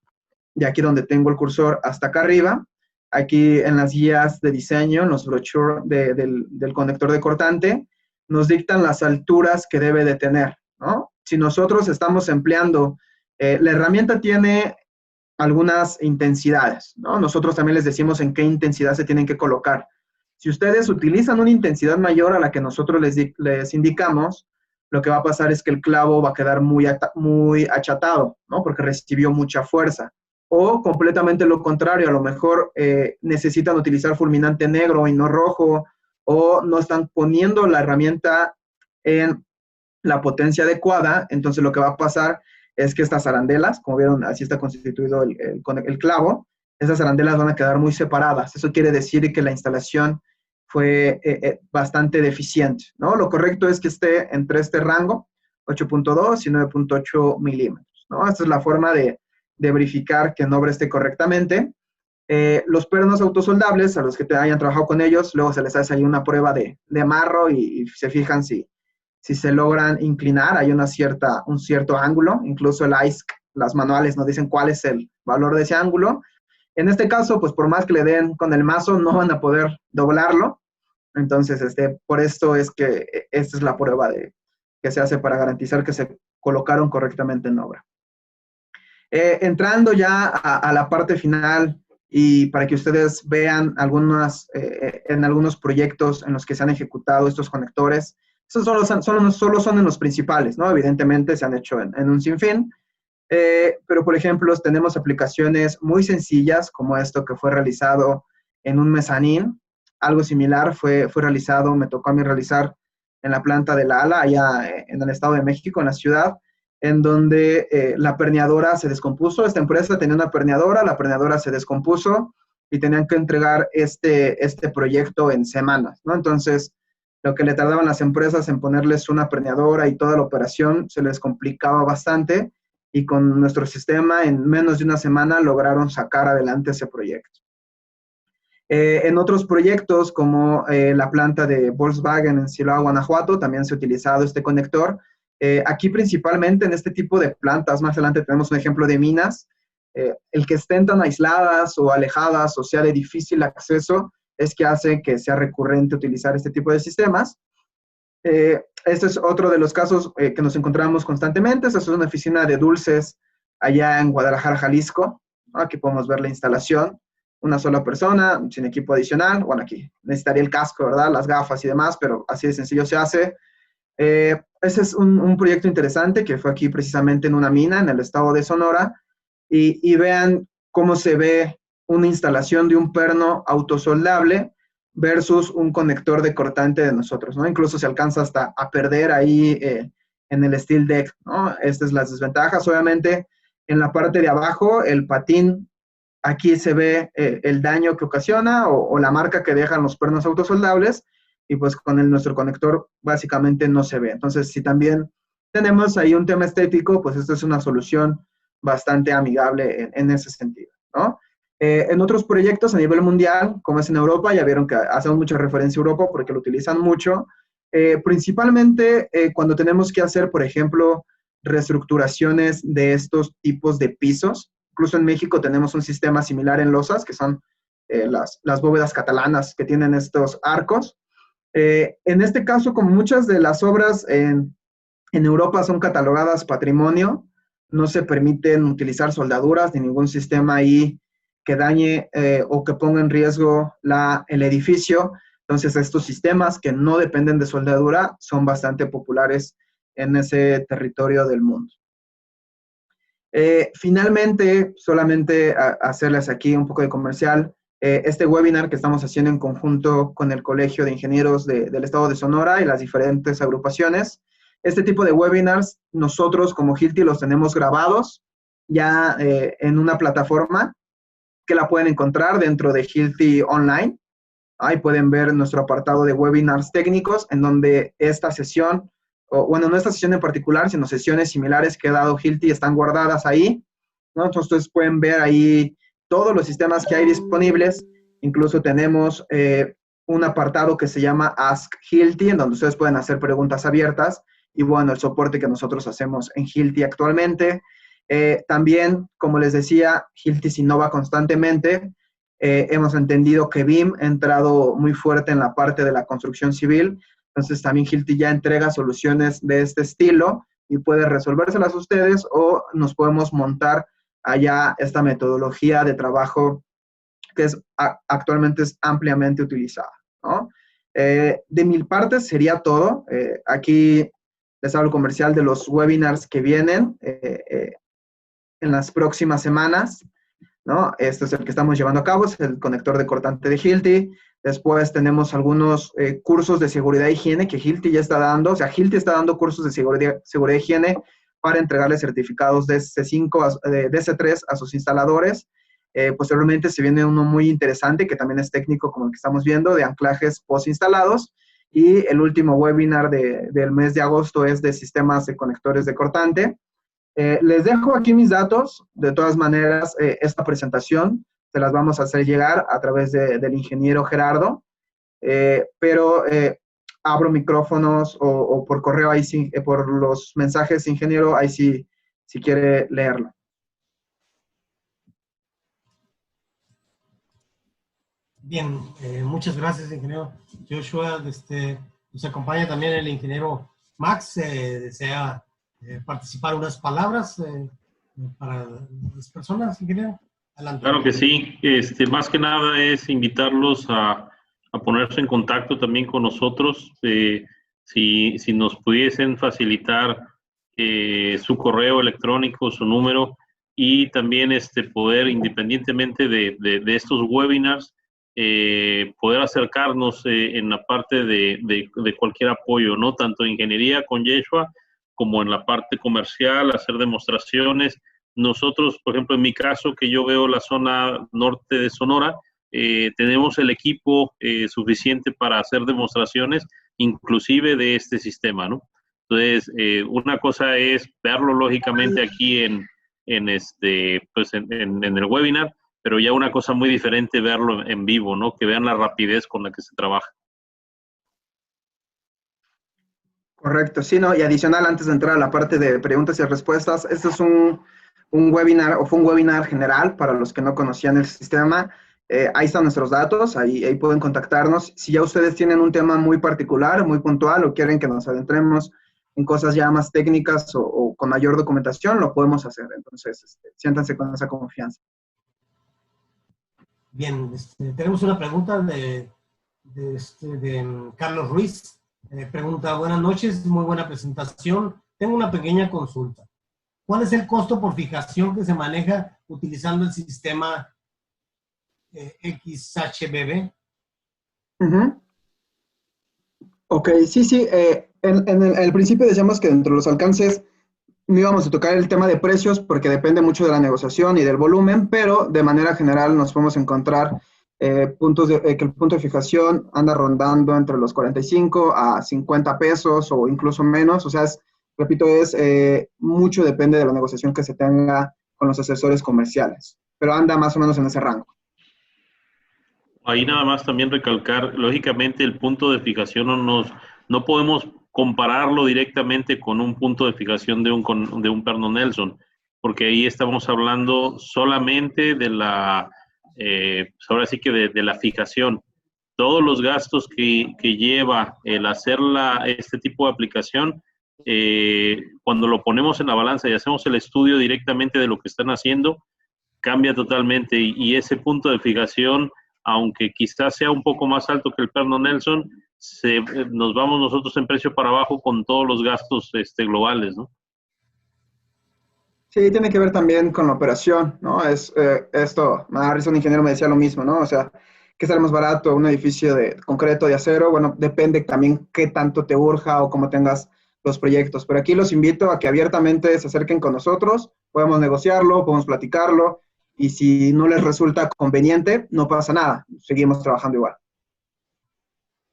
de aquí donde tengo el cursor hasta acá arriba. Aquí en las guías de diseño, en los brochures del conector de cortante, nos dictan las alturas que debe de tener, ¿no? Si nosotros estamos empleando, la herramienta tiene algunas intensidades, ¿no? Nosotros también les decimos en qué intensidad se tienen que colocar. Si ustedes utilizan una intensidad mayor a la que nosotros les indicamos, lo que va a pasar es que el clavo va a quedar muy achatado, ¿no? Porque recibió mucha fuerza. O completamente lo contrario, a lo mejor necesitan utilizar fulminante negro y no rojo, o no están poniendo la herramienta en la potencia adecuada. Entonces lo que va a pasar es que estas arandelas, como vieron, así está constituido el clavo, esas arandelas van a quedar muy separadas. Eso quiere decir que la instalación fue bastante deficiente, ¿no? Lo correcto es que esté entre este rango, 8.2 y 9.8 milímetros, ¿no? Esta es la forma de verificar que el nobre esté correctamente. Los pernos autosoldables, a los que te hayan trabajado con ellos, luego se les hace ahí una prueba de amarro y se fijan si se logran inclinar, hay un cierto ángulo, incluso el ISC, las manuales nos dicen cuál es el valor de ese ángulo. En este caso, pues por más que le den con el mazo, no van a poder doblarlo. Entonces, por esto es que esta es la prueba que se hace para garantizar que se colocaron correctamente en obra. Entrando ya a la parte final y para que ustedes vean en algunos proyectos en los que se han ejecutado estos conectores, esos solo son en los principales, ¿no? Evidentemente se han hecho en un sinfín, pero por ejemplo tenemos aplicaciones muy sencillas como esto que fue realizado en un mezanín. Algo similar fue realizado, me tocó a mí realizar en la planta de la ALA, allá en el Estado de México, en la ciudad, en donde la perneadora se descompuso. Esta empresa tenía una perneadora, la perneadora se descompuso y tenían que entregar este proyecto en semanas, ¿no? Entonces, lo que le tardaban las empresas en ponerles una perneadora y toda la operación se les complicaba bastante, y con nuestro sistema en menos de una semana lograron sacar adelante ese proyecto. En otros proyectos, como la planta de Volkswagen en Silao, Guanajuato, también se ha utilizado este conector. Aquí principalmente en este tipo de plantas, más adelante tenemos un ejemplo de minas, el que estén tan aisladas o alejadas o sea de difícil acceso es que hace que sea recurrente utilizar este tipo de sistemas. Este es otro de los casos que nos encontramos constantemente. Esta es una oficina de dulces allá en Guadalajara, Jalisco, ¿no? Aquí podemos ver la instalación. Una sola persona, sin equipo adicional. Bueno, aquí necesitaría el casco, ¿verdad? Las gafas y demás, pero así de sencillo se hace. Ese es un proyecto interesante que fue aquí precisamente en una mina en el estado de Sonora. Y vean cómo se ve una instalación de un perno autosoldable versus un conector de cortante de nosotros, ¿no? Incluso se alcanza hasta a perder ahí en el steel deck, ¿no? Estas son las desventajas. Obviamente, en la parte de abajo, el patín, aquí se ve el daño que ocasiona o la marca que dejan los pernos autosoldables, y pues con nuestro conector básicamente no se ve. Entonces, si también tenemos ahí un tema estético, pues esto es una solución bastante amigable en ese sentido, ¿no? En otros proyectos a nivel mundial, como es en Europa, ya vieron que hacemos mucha referencia a Europa porque lo utilizan mucho, principalmente cuando tenemos que hacer, por ejemplo, reestructuraciones de estos tipos de pisos. Incluso en México tenemos un sistema similar en losas, que son las bóvedas catalanas que tienen estos arcos. En este caso, como muchas de las obras en Europa son catalogadas patrimonio, no se permiten utilizar soldaduras ni ningún sistema ahí que dañe o que ponga en riesgo el edificio. Entonces, estos sistemas que no dependen de soldadura son bastante populares en ese territorio del mundo. Finalmente, solamente hacerles aquí un poco de comercial. Este webinar que estamos haciendo en conjunto con el Colegio de Ingenieros del Estado de Sonora y las diferentes agrupaciones. Este tipo de webinars, nosotros como Hilti los tenemos grabados ya en una plataforma que la pueden encontrar dentro de Hilti Online. Ahí pueden ver nuestro apartado de webinars técnicos, en donde esta sesión, bueno, no esta sesión en particular, sino sesiones similares que ha dado Hilti están guardadas ahí, ¿no? Entonces, ustedes pueden ver ahí todos los sistemas que hay disponibles. Incluso tenemos un apartado que se llama Ask Hilti, en donde ustedes pueden hacer preguntas abiertas, y bueno, el soporte que nosotros hacemos en Hilti actualmente. También, como les decía, Hilti se innova constantemente. Hemos entendido que BIM ha entrado muy fuerte en la parte de la construcción civil. Entonces, también Hilti ya entrega soluciones de este estilo y puede resolvérselas a ustedes, o nos podemos montar haya esta metodología de trabajo que actualmente es ampliamente utilizada, ¿no? De mi parte sería todo. Aquí les hablo comercial de los webinars que vienen en las próximas semanas, ¿no? Este es el que estamos llevando a cabo, es el conector de cortante de Hilti. Después tenemos algunos cursos de seguridad e higiene que Hilti ya está dando. O sea, Hilti está dando cursos de seguridad e higiene para entregarle certificados de C5 de DC3 a sus instaladores. Posteriormente se viene uno muy interesante que también es técnico como el que estamos viendo, de anclajes post-instalados. Y el último webinar del mes de agosto es de sistemas de conectores de cortante. Les dejo aquí mis datos. De todas maneras, esta presentación se las vamos a hacer llegar a través del ingeniero Gerardo. Pero abro micrófonos o por correo, ahí sí, por los mensajes, ingeniero, ahí sí, si quiere leerlo. Bien, muchas gracias, ingeniero Joshua. Nos acompaña también el ingeniero Max. ¿Desea participar unas palabras para las personas, ingeniero? Adelante. Claro que sí. Más que nada es invitarlos a ponerse en contacto también con nosotros. Si nos pudiesen facilitar su correo electrónico, su número, y también poder, independientemente de estos webinars, poder acercarnos en la parte de cualquier apoyo, ¿no? Tanto en ingeniería con Yeshua como en la parte comercial, hacer demostraciones. Nosotros, por ejemplo, en mi caso, que yo veo la zona norte de Sonora, tenemos el equipo suficiente para hacer demostraciones, inclusive de este sistema, ¿no? Entonces, una cosa es verlo lógicamente aquí en el webinar, pero ya una cosa muy diferente verlo en vivo, ¿no? Que vean la rapidez con la que se trabaja. Correcto, sí, ¿no? Y adicional, antes de entrar a la parte de preguntas y respuestas, este es un webinar, o fue un webinar general para los que no conocían el sistema. Ahí están nuestros datos, ahí pueden contactarnos. Si ya ustedes tienen un tema muy particular, muy puntual, o quieren que nos adentremos en cosas ya más técnicas o con mayor documentación, lo podemos hacer. Entonces, siéntanse con esa confianza. Bien, tenemos una pregunta de Carlos Ruiz. Pregunta: buenas noches, muy buena presentación. Tengo una pequeña consulta. ¿Cuál es el costo por fijación que se maneja utilizando el sistema XHBB? Ok, sí. En el principio decíamos que dentro de los alcances no íbamos a tocar el tema de precios porque depende mucho de la negociación y del volumen, pero de manera general nos podemos encontrar que el punto de fijación anda rondando entre los 45 a 50 pesos o incluso menos. O sea, repito, mucho depende de la negociación que se tenga con los asesores comerciales, pero anda más o menos en ese rango. Ahí nada más también recalcar, lógicamente el punto de fijación no podemos compararlo directamente con un punto de fijación de un perno Nelson, porque ahí estamos hablando solamente de ahora sí que de la fijación. Todos los gastos que lleva el hacer este tipo de aplicación, cuando lo ponemos en la balanza y hacemos el estudio directamente de lo que están haciendo, cambia totalmente, y ese punto de fijación, aunque quizás sea un poco más alto que el perno Nelson, nos vamos nosotros en precio para abajo con todos los gastos globales, ¿no? Sí, tiene que ver también con la operación, ¿no? Esto, un ingeniero me decía lo mismo, ¿no? O sea, ¿qué sale más barato? Un edificio de concreto, de acero. Bueno, depende también qué tanto te urja o cómo tengas los proyectos. Pero aquí los invito a que abiertamente se acerquen con nosotros, podemos negociarlo, podemos platicarlo, y si no les resulta conveniente, no pasa nada, seguimos trabajando igual.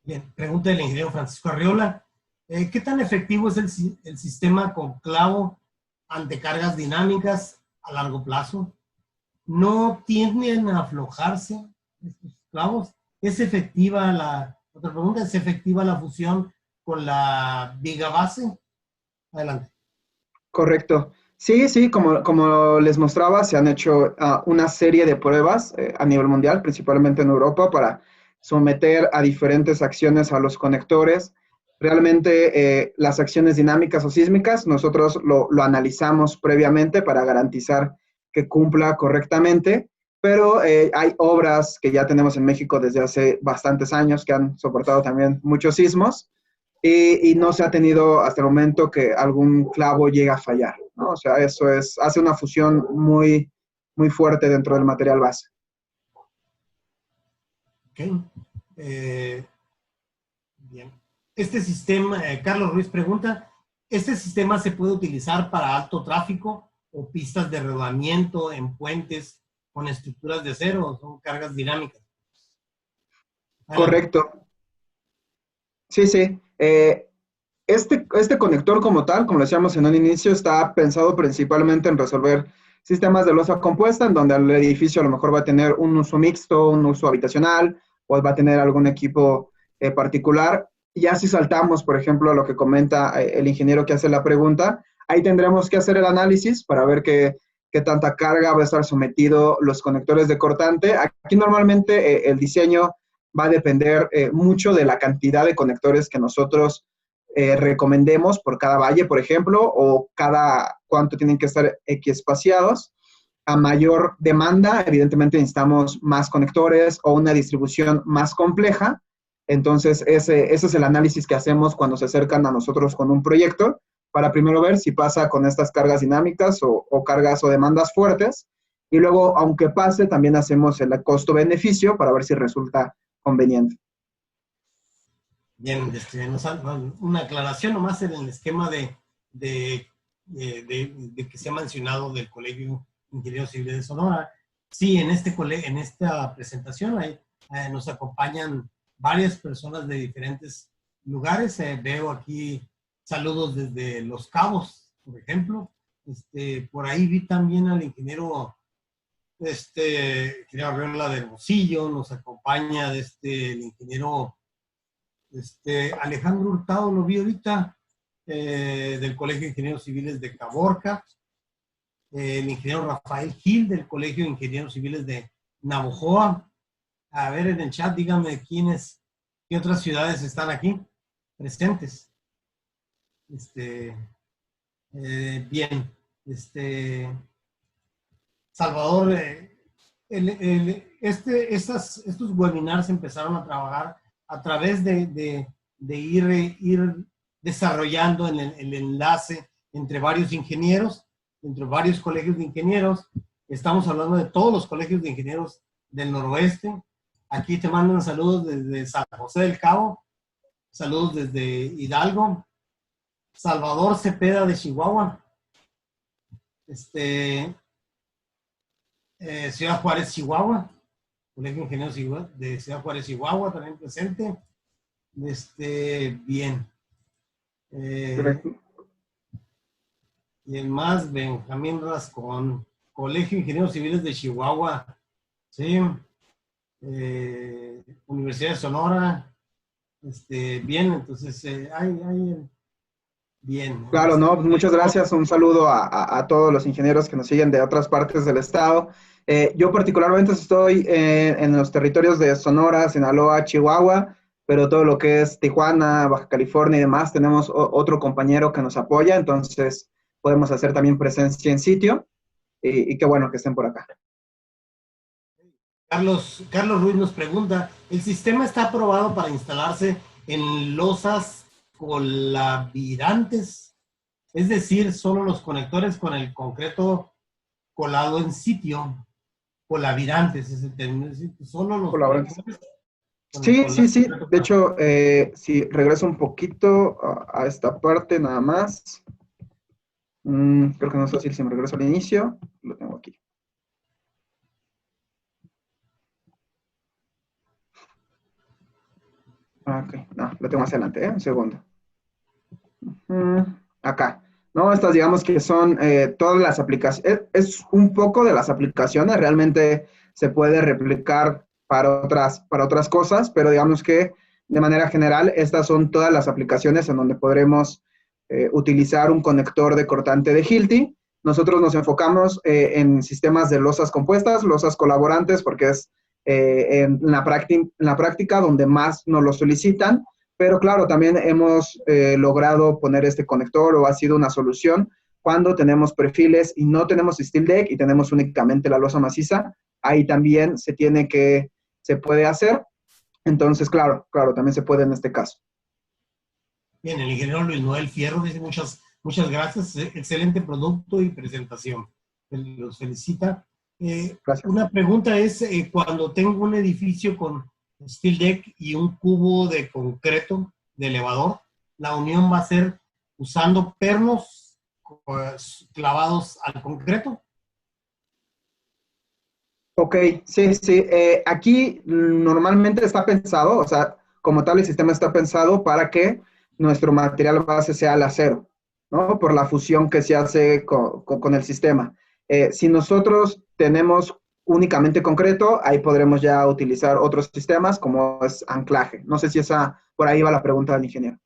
Bien, pregunta del ingeniero Francisco Arriola. ¿Qué tan efectivo es el sistema con clavo ante cargas dinámicas a largo plazo? ¿No tienden a aflojarse estos clavos? ¿Es efectiva otra pregunta, ¿es efectiva la fusión con la viga base? Adelante. Correcto. Sí, como les mostraba, se han hecho una serie de pruebas a nivel mundial, principalmente en Europa, para someter a diferentes acciones a los conectores. Realmente las acciones dinámicas o sísmicas, nosotros lo analizamos previamente para garantizar que cumpla correctamente, pero hay obras que ya tenemos en México desde hace bastantes años que han soportado también muchos sismos y no se ha tenido hasta el momento que algún clavo llegue a fallar, ¿no? O sea, eso hace una fusión muy, muy fuerte dentro del material base. Ok. Bien. Este sistema, Carlos Ruiz pregunta, ¿este sistema se puede utilizar para alto tráfico o pistas de rodamiento en puentes con estructuras de acero o son cargas dinámicas? Correcto. Sí, sí. Este conector como tal, como lo decíamos en un inicio, está pensado principalmente en resolver sistemas de losa compuesta, en donde el edificio a lo mejor va a tener un uso mixto, un uso habitacional, o va a tener algún equipo particular. Y ya si saltamos, por ejemplo, a lo que comenta el ingeniero que hace la pregunta, ahí tendremos que hacer el análisis para ver qué tanta carga va a estar sometido los conectores de cortante. Aquí normalmente el diseño va a depender mucho de la cantidad de conectores que nosotros recomendemos por cada valle, por ejemplo, o cada cuánto tienen que estar equiespaciados. A mayor demanda, evidentemente necesitamos más conectores o una distribución más compleja. Entonces, ese es el análisis que hacemos cuando se acercan a nosotros con un proyecto, para primero ver si pasa con estas cargas dinámicas o cargas o demandas fuertes. Y luego, aunque pase, también hacemos el costo-beneficio para ver si resulta conveniente. Bien, una aclaración nomás en el esquema de que se ha mencionado del Colegio de Ingenieros Civiles de Sonora. Sí, en esta presentación nos acompañan varias personas de diferentes lugares. Veo aquí saludos desde Los Cabos, por ejemplo. Por ahí vi también al ingeniero Arreola de Hermosillo, nos acompaña el ingeniero Alejandro Hurtado, lo vi ahorita, del Colegio de Ingenieros Civiles de Caborca, el ingeniero Rafael Gil del Colegio de Ingenieros Civiles de Navojoa. A ver, en el chat, díganme qué otras ciudades están aquí presentes. Bien, Salvador, estos webinars empezaron a trabajar a través de ir desarrollando el enlace entre varios ingenieros, entre varios colegios de ingenieros. Estamos hablando de todos los colegios de ingenieros del noroeste. Aquí te mandan saludos desde San José del Cabo, saludos desde Hidalgo, Salvador Cepeda de Chihuahua, Ciudad Juárez, Chihuahua, Colegio de Ingenieros de Ciudad Juárez, Chihuahua, también presente. Bien. Y el más, Benjamín Rascón, Colegio de Ingenieros Civiles de Chihuahua, sí. Universidad de Sonora, bien, entonces, bien. Claro, no, muchas gracias. Un saludo a todos los ingenieros que nos siguen de otras partes del estado. Yo particularmente estoy en los territorios de Sonora, Sinaloa, Chihuahua, pero todo lo que es Tijuana, Baja California y demás, tenemos otro compañero que nos apoya, entonces podemos hacer también presencia en sitio y qué bueno que estén por acá. Carlos Ruiz nos pregunta, ¿el sistema está aprobado para instalarse en losas colavirantes? Es decir, solo los conectores con el concreto colado en sitio. Colavirantes es el término. Solo los colaborantes. Sí. De hecho, si regreso un poquito a esta parte nada más. Creo que no es fácil si me regreso al inicio. Lo tengo aquí. Ok, no, lo tengo más adelante, un segundo. Acá. No, estas digamos que son todas las aplicaciones, es un poco de las aplicaciones, realmente se puede replicar para otras cosas, pero digamos que de manera general estas son todas las aplicaciones en donde podremos utilizar un conector de cortante de Hilti. Nosotros nos enfocamos en sistemas de losas compuestas, losas colaborantes, porque es en la práctica donde más nos lo solicitan. Pero claro, también hemos logrado poner este conector o ha sido una solución Cuando tenemos perfiles y no tenemos steel deck y tenemos únicamente la losa maciza, ahí también se puede hacer. Entonces, claro, también se puede en este caso. Bien, el ingeniero Luis Noel Fierro dice muchas gracias, excelente producto y presentación. Los felicita. Gracias. Una pregunta es, cuando tengo un edificio con steel deck y un cubo de concreto de elevador, la unión va a ser usando pernos clavados al concreto. Ok, sí. Aquí normalmente está pensado, o sea, como tal el sistema está pensado para que nuestro material base sea el acero, ¿no? Por la fusión que se hace con el sistema. Si nosotros tenemos únicamente concreto, ahí podremos ya utilizar otros sistemas como es anclaje. No sé si por ahí va la pregunta del ingeniero.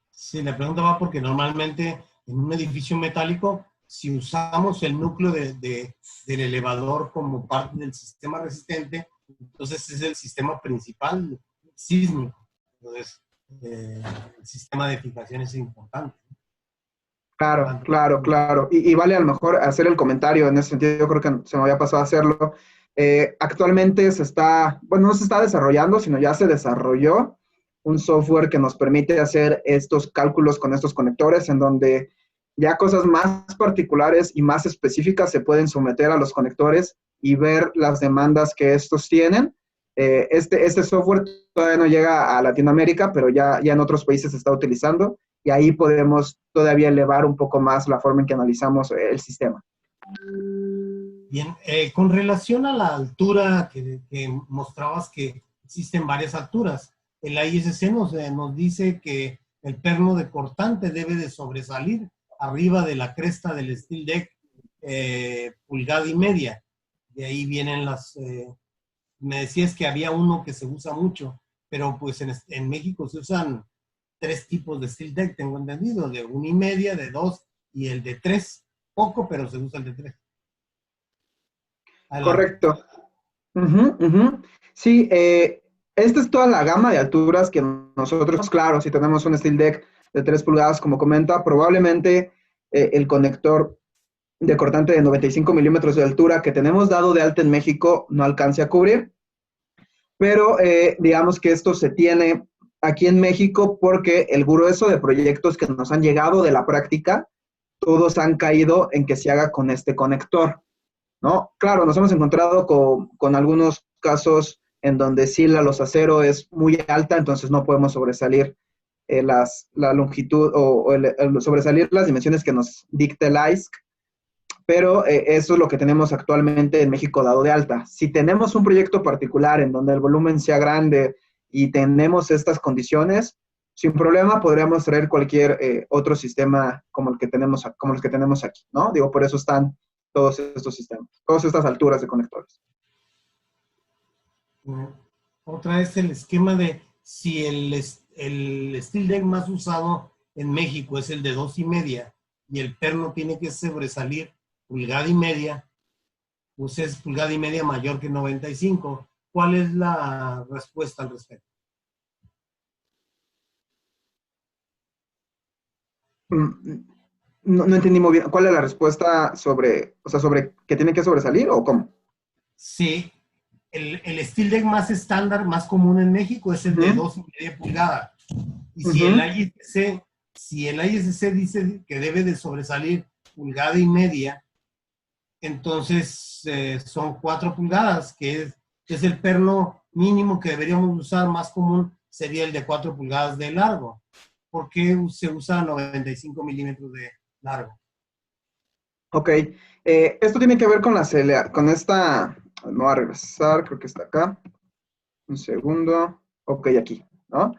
Sí, la pregunta va porque normalmente en un edificio metálico, si usamos el núcleo del elevador como parte del sistema resistente, entonces es el sistema principal sísmico. Entonces, el sistema de fijación es importante. Claro. Y vale a lo mejor hacer el comentario en ese sentido, yo creo que se me había pasado a hacerlo. Actualmente no se está desarrollando, sino ya se desarrolló un software que nos permite hacer estos cálculos con estos conectores, en donde ya cosas más particulares y más específicas se pueden someter a los conectores y ver las demandas que estos tienen. Este software todavía no llega a Latinoamérica, pero ya en otros países se está utilizando. Y ahí podemos todavía elevar un poco más la forma en que analizamos el sistema. Bien, con relación a la altura que mostrabas que existen varias alturas, el ISC nos dice que el perno de cortante debe de sobresalir arriba de la cresta del steel deck pulgada y media. De ahí vienen me decías que había uno que se usa mucho, pero pues en México se usan 3 tipos de steel deck, tengo entendido, de 1,5, de 2 y el de 3. Poco, pero se usa el de 3. Correcto. Sí, esta es toda la gama de alturas que nosotros, claro, si tenemos un steel deck de 3 pulgadas, como comenta, probablemente el conector de cortante de 95 milímetros de altura que tenemos dado de alta en México no alcance a cubrir, pero digamos que esto se tiene aquí en México porque el grueso de proyectos que nos han llegado de la práctica, todos han caído en que se haga con este conector, ¿no? Claro, nos hemos encontrado con algunos casos en donde sí la losa acero es muy alta, entonces no podemos sobresalir la longitud o sobresalir las dimensiones que nos dicta el ISC, pero eso es lo que tenemos actualmente en México dado de alta. Si tenemos un proyecto particular en donde el volumen sea grande y tenemos estas condiciones, sin problema podríamos traer cualquier otro sistema como los que tenemos aquí, ¿no? Digo, por eso están todos estos sistemas, todas estas alturas de conectores. Otra es el esquema de si el steel deck más usado en México es el de 2,5 y el perno tiene que sobresalir 1,5, pues es 1,5 mayor que 95. ¿Cuál es la respuesta al respecto? No entendí muy bien. ¿Cuál es la respuesta sobre que tiene que sobresalir o cómo? Sí, el steel deck más estándar, más común en México es el de 2,5 pulgadas. Y si el ISC dice que debe de sobresalir 1,5, entonces son 4 pulgadas, que es el perno mínimo que deberíamos usar. Más común sería el de 4 pulgadas de largo. ¿Por qué se usa 95 milímetros de largo? Ok, esto tiene que ver con con esta, me voy a regresar, creo que está acá, un segundo, ok, aquí, ¿no?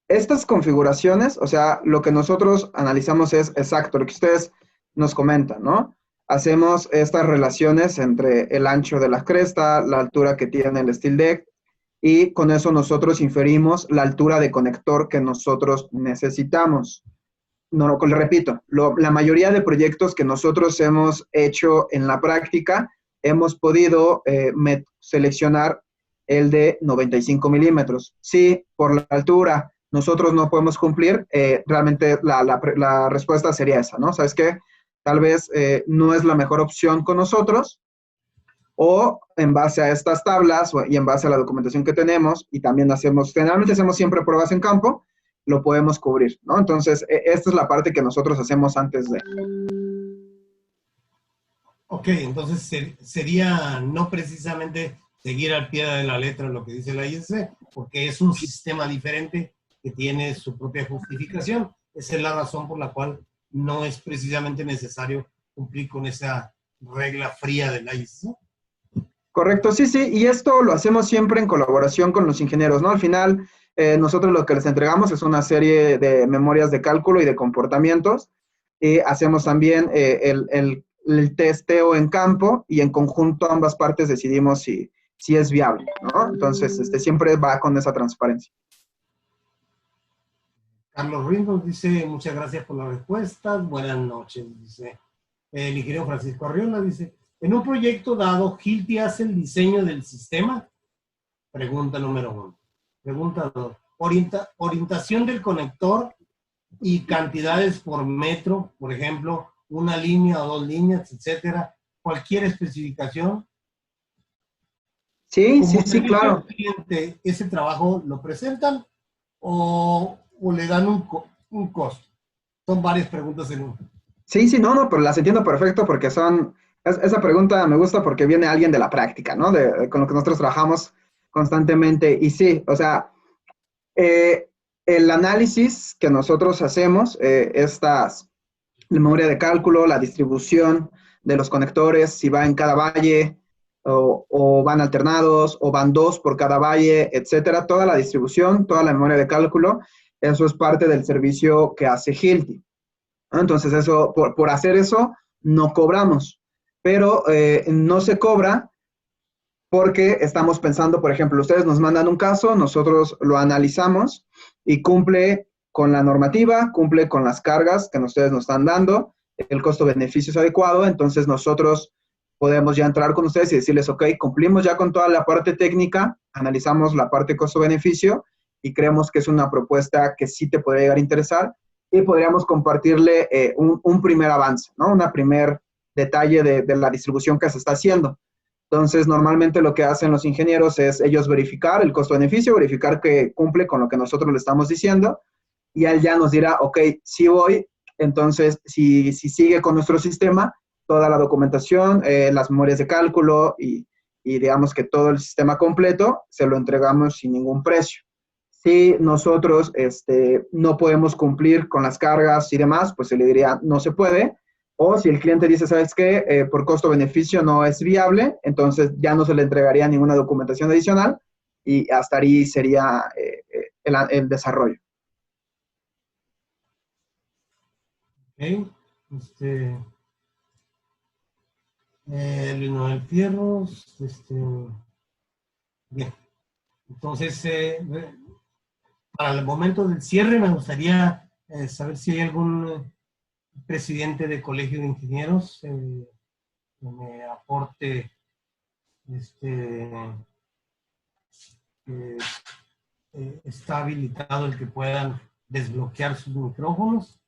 Estas configuraciones, o sea, lo que nosotros analizamos es exacto, lo que ustedes nos comentan, ¿no? Hacemos estas relaciones entre el ancho de la cresta, la altura que tiene el steel deck, y con eso nosotros inferimos la altura de conector que nosotros necesitamos. No, lo repito, la mayoría de proyectos que nosotros hemos hecho en la práctica, hemos podido seleccionar el de 95 milímetros. Sí, por la altura nosotros no podemos cumplir, realmente la respuesta sería esa, ¿no? ¿Sabes qué? Tal vez no es la mejor opción con nosotros, o en base a estas tablas y en base a la documentación que tenemos, y también generalmente hacemos siempre pruebas en campo, lo podemos cubrir, ¿no? Entonces, esta es la parte que nosotros hacemos antes de. Ok, entonces sería no precisamente seguir al pie de la letra lo que dice la ISC, porque es un sistema diferente que tiene su propia justificación. Esa es la razón por la cual no es precisamente necesario cumplir con esa regla fría de la ISC. Correcto, sí, sí, y esto lo hacemos siempre en colaboración con los ingenieros, ¿no? Al final, nosotros lo que les entregamos es una serie de memorias de cálculo y de comportamientos, y hacemos también el testeo en campo, y en conjunto ambas partes decidimos si es viable, ¿no? Entonces, siempre va con esa transparencia. Carlos Ruiz nos dice, muchas gracias por las respuestas, buenas noches, dice. El ingeniero Francisco Arriola dice, en un proyecto dado, ¿Hilti hace el diseño del sistema? Pregunta número 1. Pregunta 2. Orientación del conector y cantidades por metro, por ejemplo, una línea o 2 líneas, etcétera. Cualquier especificación. Sí, sí, sí, claro. Cliente, ¿ese trabajo lo presentan o le dan un costo? Son varias preguntas en una. Sí, sí, no, pero las entiendo perfecto porque esa pregunta me gusta porque viene alguien de la práctica, ¿no? Con lo que nosotros trabajamos constantemente. Y sí, o sea, el análisis que nosotros hacemos, la memoria de cálculo, la distribución de los conectores, si va en cada valle o van alternados o van 2 por cada valle, etcétera, toda la distribución, toda la memoria de cálculo, eso es parte del servicio que hace Hilti. Entonces, eso, por hacer eso, no cobramos, pero no se cobra porque estamos pensando, por ejemplo, ustedes nos mandan un caso, nosotros lo analizamos y cumple con la normativa, cumple con las cargas que ustedes nos están dando, el costo-beneficio es adecuado, entonces nosotros podemos ya entrar con ustedes y decirles, ok, cumplimos ya con toda la parte técnica, analizamos la parte costo-beneficio y creemos que es una propuesta que sí te podría llegar a interesar, y podríamos compartirle un primer avance, ¿no? Una primer detalle de la distribución que se está haciendo. Entonces, normalmente lo que hacen los ingenieros es ellos verificar el costo-beneficio, verificar que cumple con lo que nosotros le estamos diciendo, y él ya nos dirá, ok, sí voy, entonces, si sigue con nuestro sistema, toda la documentación, las memorias de cálculo y digamos que todo el sistema completo, se lo entregamos sin ningún precio. Si nosotros no podemos cumplir con las cargas y demás, pues se le diría no se puede. O si el cliente dice, ¿sabes qué? Por costo-beneficio no es viable, entonces ya no se le entregaría ninguna documentación adicional y hasta ahí sería el desarrollo. Ok. Luis Noel Fierros. Bien. Entonces, para el momento del cierre, me gustaría saber si hay algún presidente de colegio de ingenieros que me aporte está habilitado el que puedan desbloquear sus micrófonos.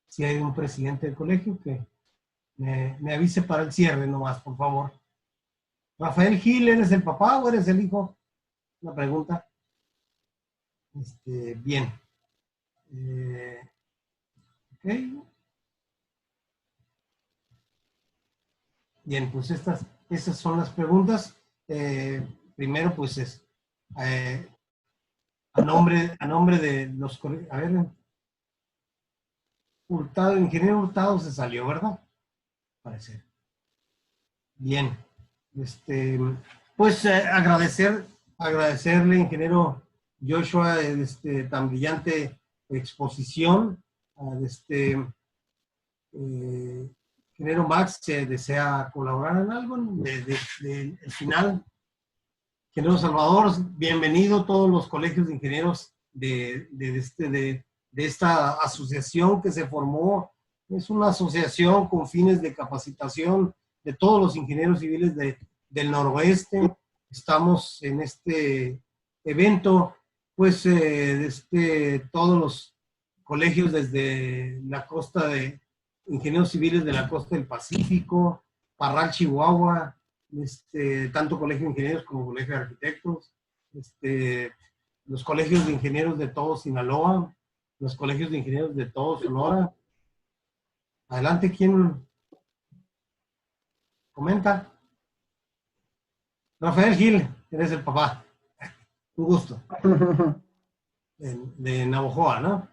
Si hay un presidente de colegio que me avise para el cierre nomás, por favor. Rafael Gil, ¿eres el papá o eres el hijo? Una pregunta. Bien. Ok. Bien, pues estas son las preguntas. Primero, pues a nombre de los... A ver, Hurtado, ingeniero Hurtado se salió, ¿verdad? Parece. Bien. Pues agradecerle, ingeniero Joshua, tan brillante exposición. Ingeniero Max, ¿desea colaborar en algo del final? Ingeniero Salvador, bienvenido todos los colegios de ingenieros de esta asociación que se formó. Es una asociación con fines de capacitación de todos los ingenieros civiles del noroeste. Estamos en este evento pues todos los colegios desde la costa de ingenieros civiles de la costa del Pacífico, Parral, Chihuahua, tanto colegio de ingenieros como colegio de arquitectos, los colegios de ingenieros de todo Sinaloa, los colegios de ingenieros de todo Sonora. Adelante, ¿quién comenta? Rafael Gil, eres el papá. Un gusto. De Navojoa, ¿no?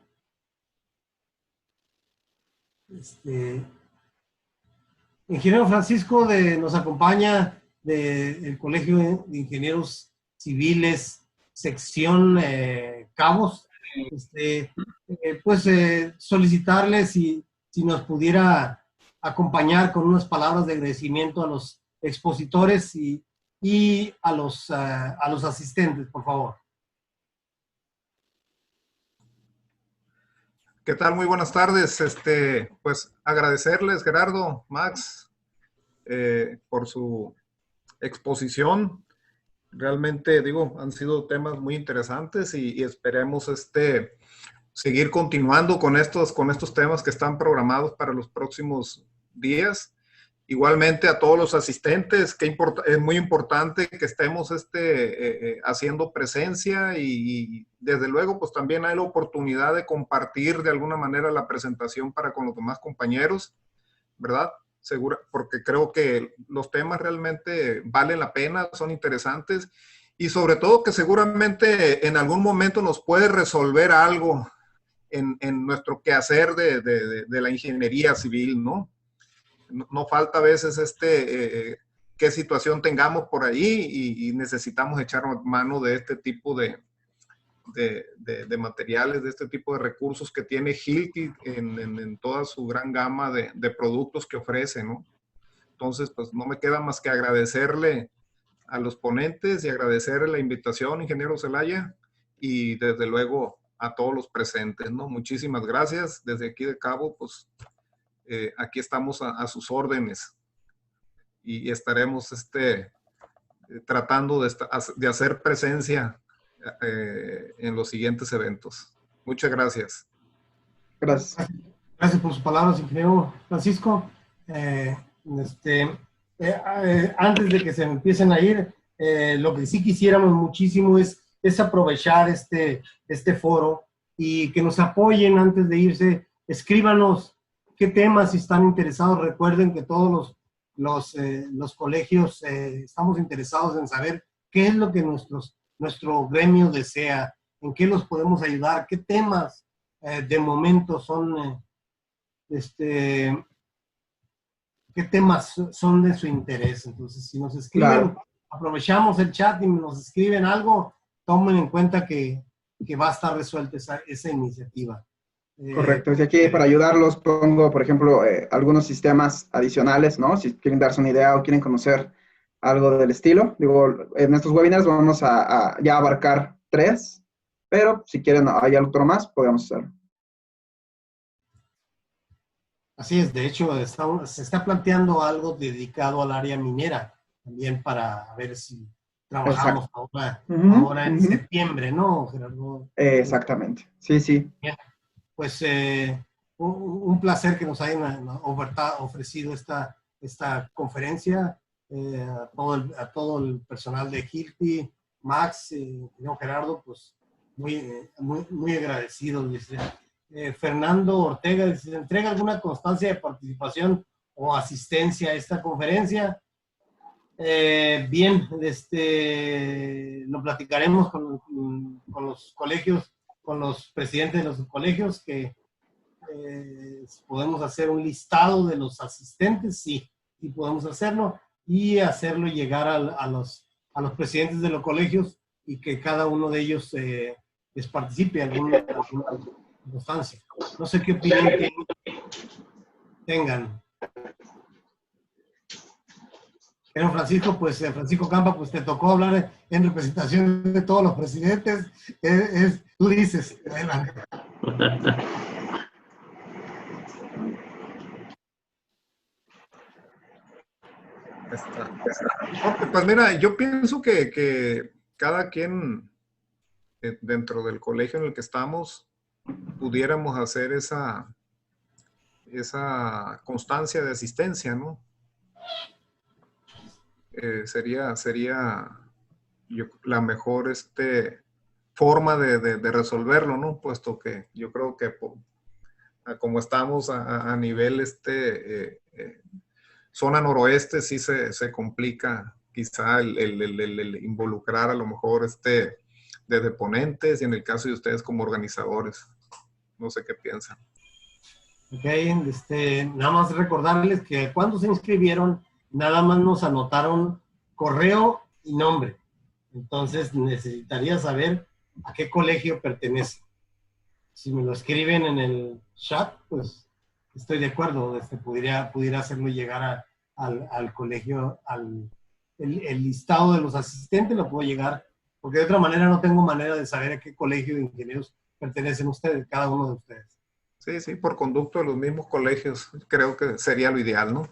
Ingeniero Francisco nos acompaña del Colegio de Ingenieros Civiles, sección Cabos. Pues solicitarle si nos pudiera acompañar con unas palabras de agradecimiento a los expositores y a los asistentes, por favor. ¿Qué tal? Muy buenas tardes. Pues agradecerles, Gerardo, Max, por su exposición. Realmente, digo, han sido temas muy interesantes y esperemos seguir continuando con estos temas que están programados para los próximos días. Igualmente a todos los asistentes, que es muy importante que estemos haciendo presencia y desde luego pues también hay la oportunidad de compartir de alguna manera la presentación para con los demás compañeros, ¿verdad? Porque creo que los temas realmente valen la pena, son interesantes y sobre todo que seguramente en algún momento nos puede resolver algo en nuestro quehacer de la ingeniería civil, ¿no? No falta a veces qué situación tengamos por ahí y necesitamos echar mano de este tipo de materiales, de este tipo de recursos que tiene Hilti en toda su gran gama de productos que ofrece, ¿no? Entonces, pues no me queda más que agradecerle a los ponentes y agradecerle la invitación, ingeniero Zelaya, y desde luego a todos los presentes, ¿no? Muchísimas gracias. Desde aquí de Cabo, pues aquí estamos a sus órdenes y estaremos tratando de hacer presencia en los siguientes eventos. Muchas gracias. Gracias. Gracias por sus palabras, ingeniero Francisco. Antes de que se empiecen a ir, lo que sí quisiéramos muchísimo es aprovechar este foro y que nos apoyen antes de irse. Escríbanos qué temas, si están interesados. Recuerden que todos los colegios estamos interesados en saber qué es lo que nuestro gremio desea, en qué los podemos ayudar, qué temas de momento son, qué temas son de su interés. Entonces, si nos escriben, claro, aprovechamos el chat y nos escriben algo, tomen en cuenta que va a estar resuelta esa iniciativa. Correcto. Y aquí para ayudarlos pongo, por ejemplo, algunos sistemas adicionales, ¿no? Si quieren darse una idea o quieren conocer algo del estilo. Digo, en estos webinars vamos a ya abarcar 3, pero si quieren hay otro más, podemos hacerlo. Así es. De hecho, se está planteando algo dedicado al área minera, también para ver si trabajamos ahora en septiembre, ¿no, Gerardo? Exactamente. Sí, sí. Bien. Pues un placer que nos hayan ofrecido esta conferencia, a todo el personal de Hilti, Max, señor Gerardo, pues muy agradecido. Dice. Fernando Ortega dice, ¿entrega alguna constancia de participación o asistencia a esta conferencia? Bien, lo platicaremos con los colegios, con los presidentes de los colegios, que podemos hacer un listado de los asistentes, sí podemos hacerlo, y hacerlo llegar a los presidentes de los colegios y que cada uno de ellos les participe alguna constancia. No sé qué opinión tengan. Pero Francisco, pues Francisco Campa, pues te tocó hablar en representación de todos los presidentes. Tú dices, adelante. Pues mira, yo pienso que cada quien dentro del colegio en el que estamos pudiéramos hacer esa constancia de asistencia, ¿no? Sería la mejor forma de resolverlo, ¿no? Puesto que yo creo que como estamos a nivel zona noroeste, sí se complica quizá el involucrar a lo mejor desde ponentes y en el caso de ustedes como organizadores. No sé qué piensan. Ok, nada más recordarles que cuando se inscribieron, nada más nos anotaron correo y nombre. Entonces necesitaría saber a qué colegio pertenece. Si me lo escriben en el chat, pues estoy de acuerdo. Pudiera hacerlo llegar al colegio, el listado de los asistentes lo puedo llegar, porque de otra manera no tengo manera de saber a qué colegio de ingenieros pertenecen ustedes, cada uno de ustedes. Sí, por conducto de los mismos colegios, creo que sería lo ideal, ¿no?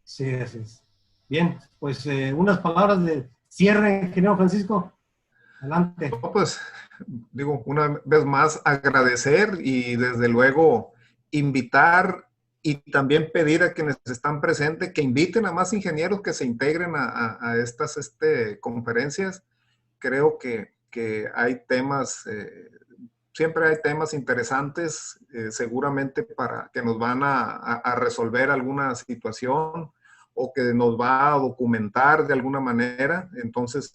Sí, así es. Bien, pues unas palabras de cierre, ingeniero Francisco. Adelante. No, pues, digo, una vez más agradecer y desde luego invitar y también pedir a quienes están presentes que inviten a más ingenieros que se integren a estas conferencias. Creo que hay temas, siempre hay temas interesantes, seguramente para que nos van a resolver alguna situación o que nos va a documentar de alguna manera. Entonces,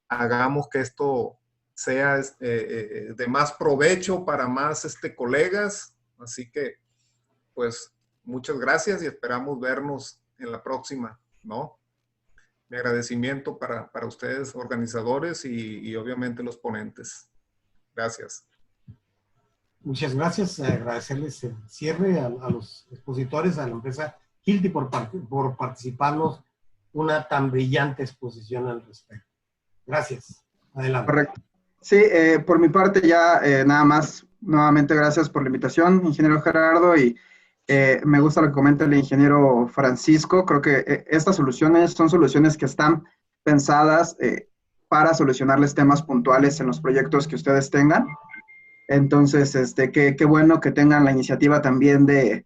hagamos que esto sea de más provecho para más colegas. Así que, pues, muchas gracias y esperamos vernos en la próxima, ¿no? Mi agradecimiento para ustedes, organizadores y obviamente los ponentes. Gracias. Muchas gracias. Agradecerles el cierre a los expositores, a la empresa Hilti por participarnos una tan brillante exposición al respecto. Gracias. Adelante. Correcto. Sí, por mi parte ya nada más, nuevamente gracias por la invitación, ingeniero Gerardo, y me gusta lo que comenta el ingeniero Francisco. Creo que estas soluciones son soluciones que están pensadas para solucionarles temas puntuales en los proyectos que ustedes tengan. Entonces, qué bueno que tengan la iniciativa también de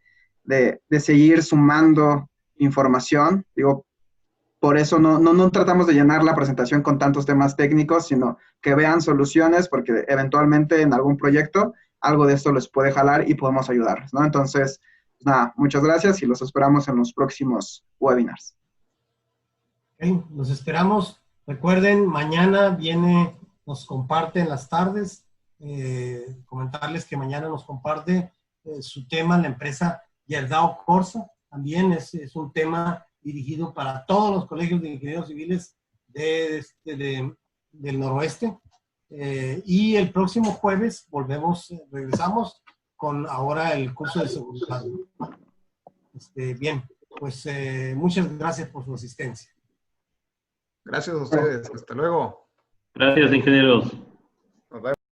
seguir sumando información. Digo, por eso no tratamos de llenar la presentación con tantos temas técnicos, sino que vean soluciones, porque eventualmente en algún proyecto algo de esto les puede jalar y podemos ayudarles, ¿no? Entonces, pues nada, muchas gracias y los esperamos en los próximos webinars. Okay, los esperamos. Recuerden, mañana nos comparte en las tardes, comentarles que mañana nos comparte su tema la empresa Gerdau Corsa. También es un tema dirigido para todos los colegios de ingenieros civiles del noroeste. Y el próximo jueves regresamos con ahora el curso de seguridad. Bien, pues muchas gracias por su asistencia. Gracias a ustedes. Hasta luego. Gracias, ingenieros.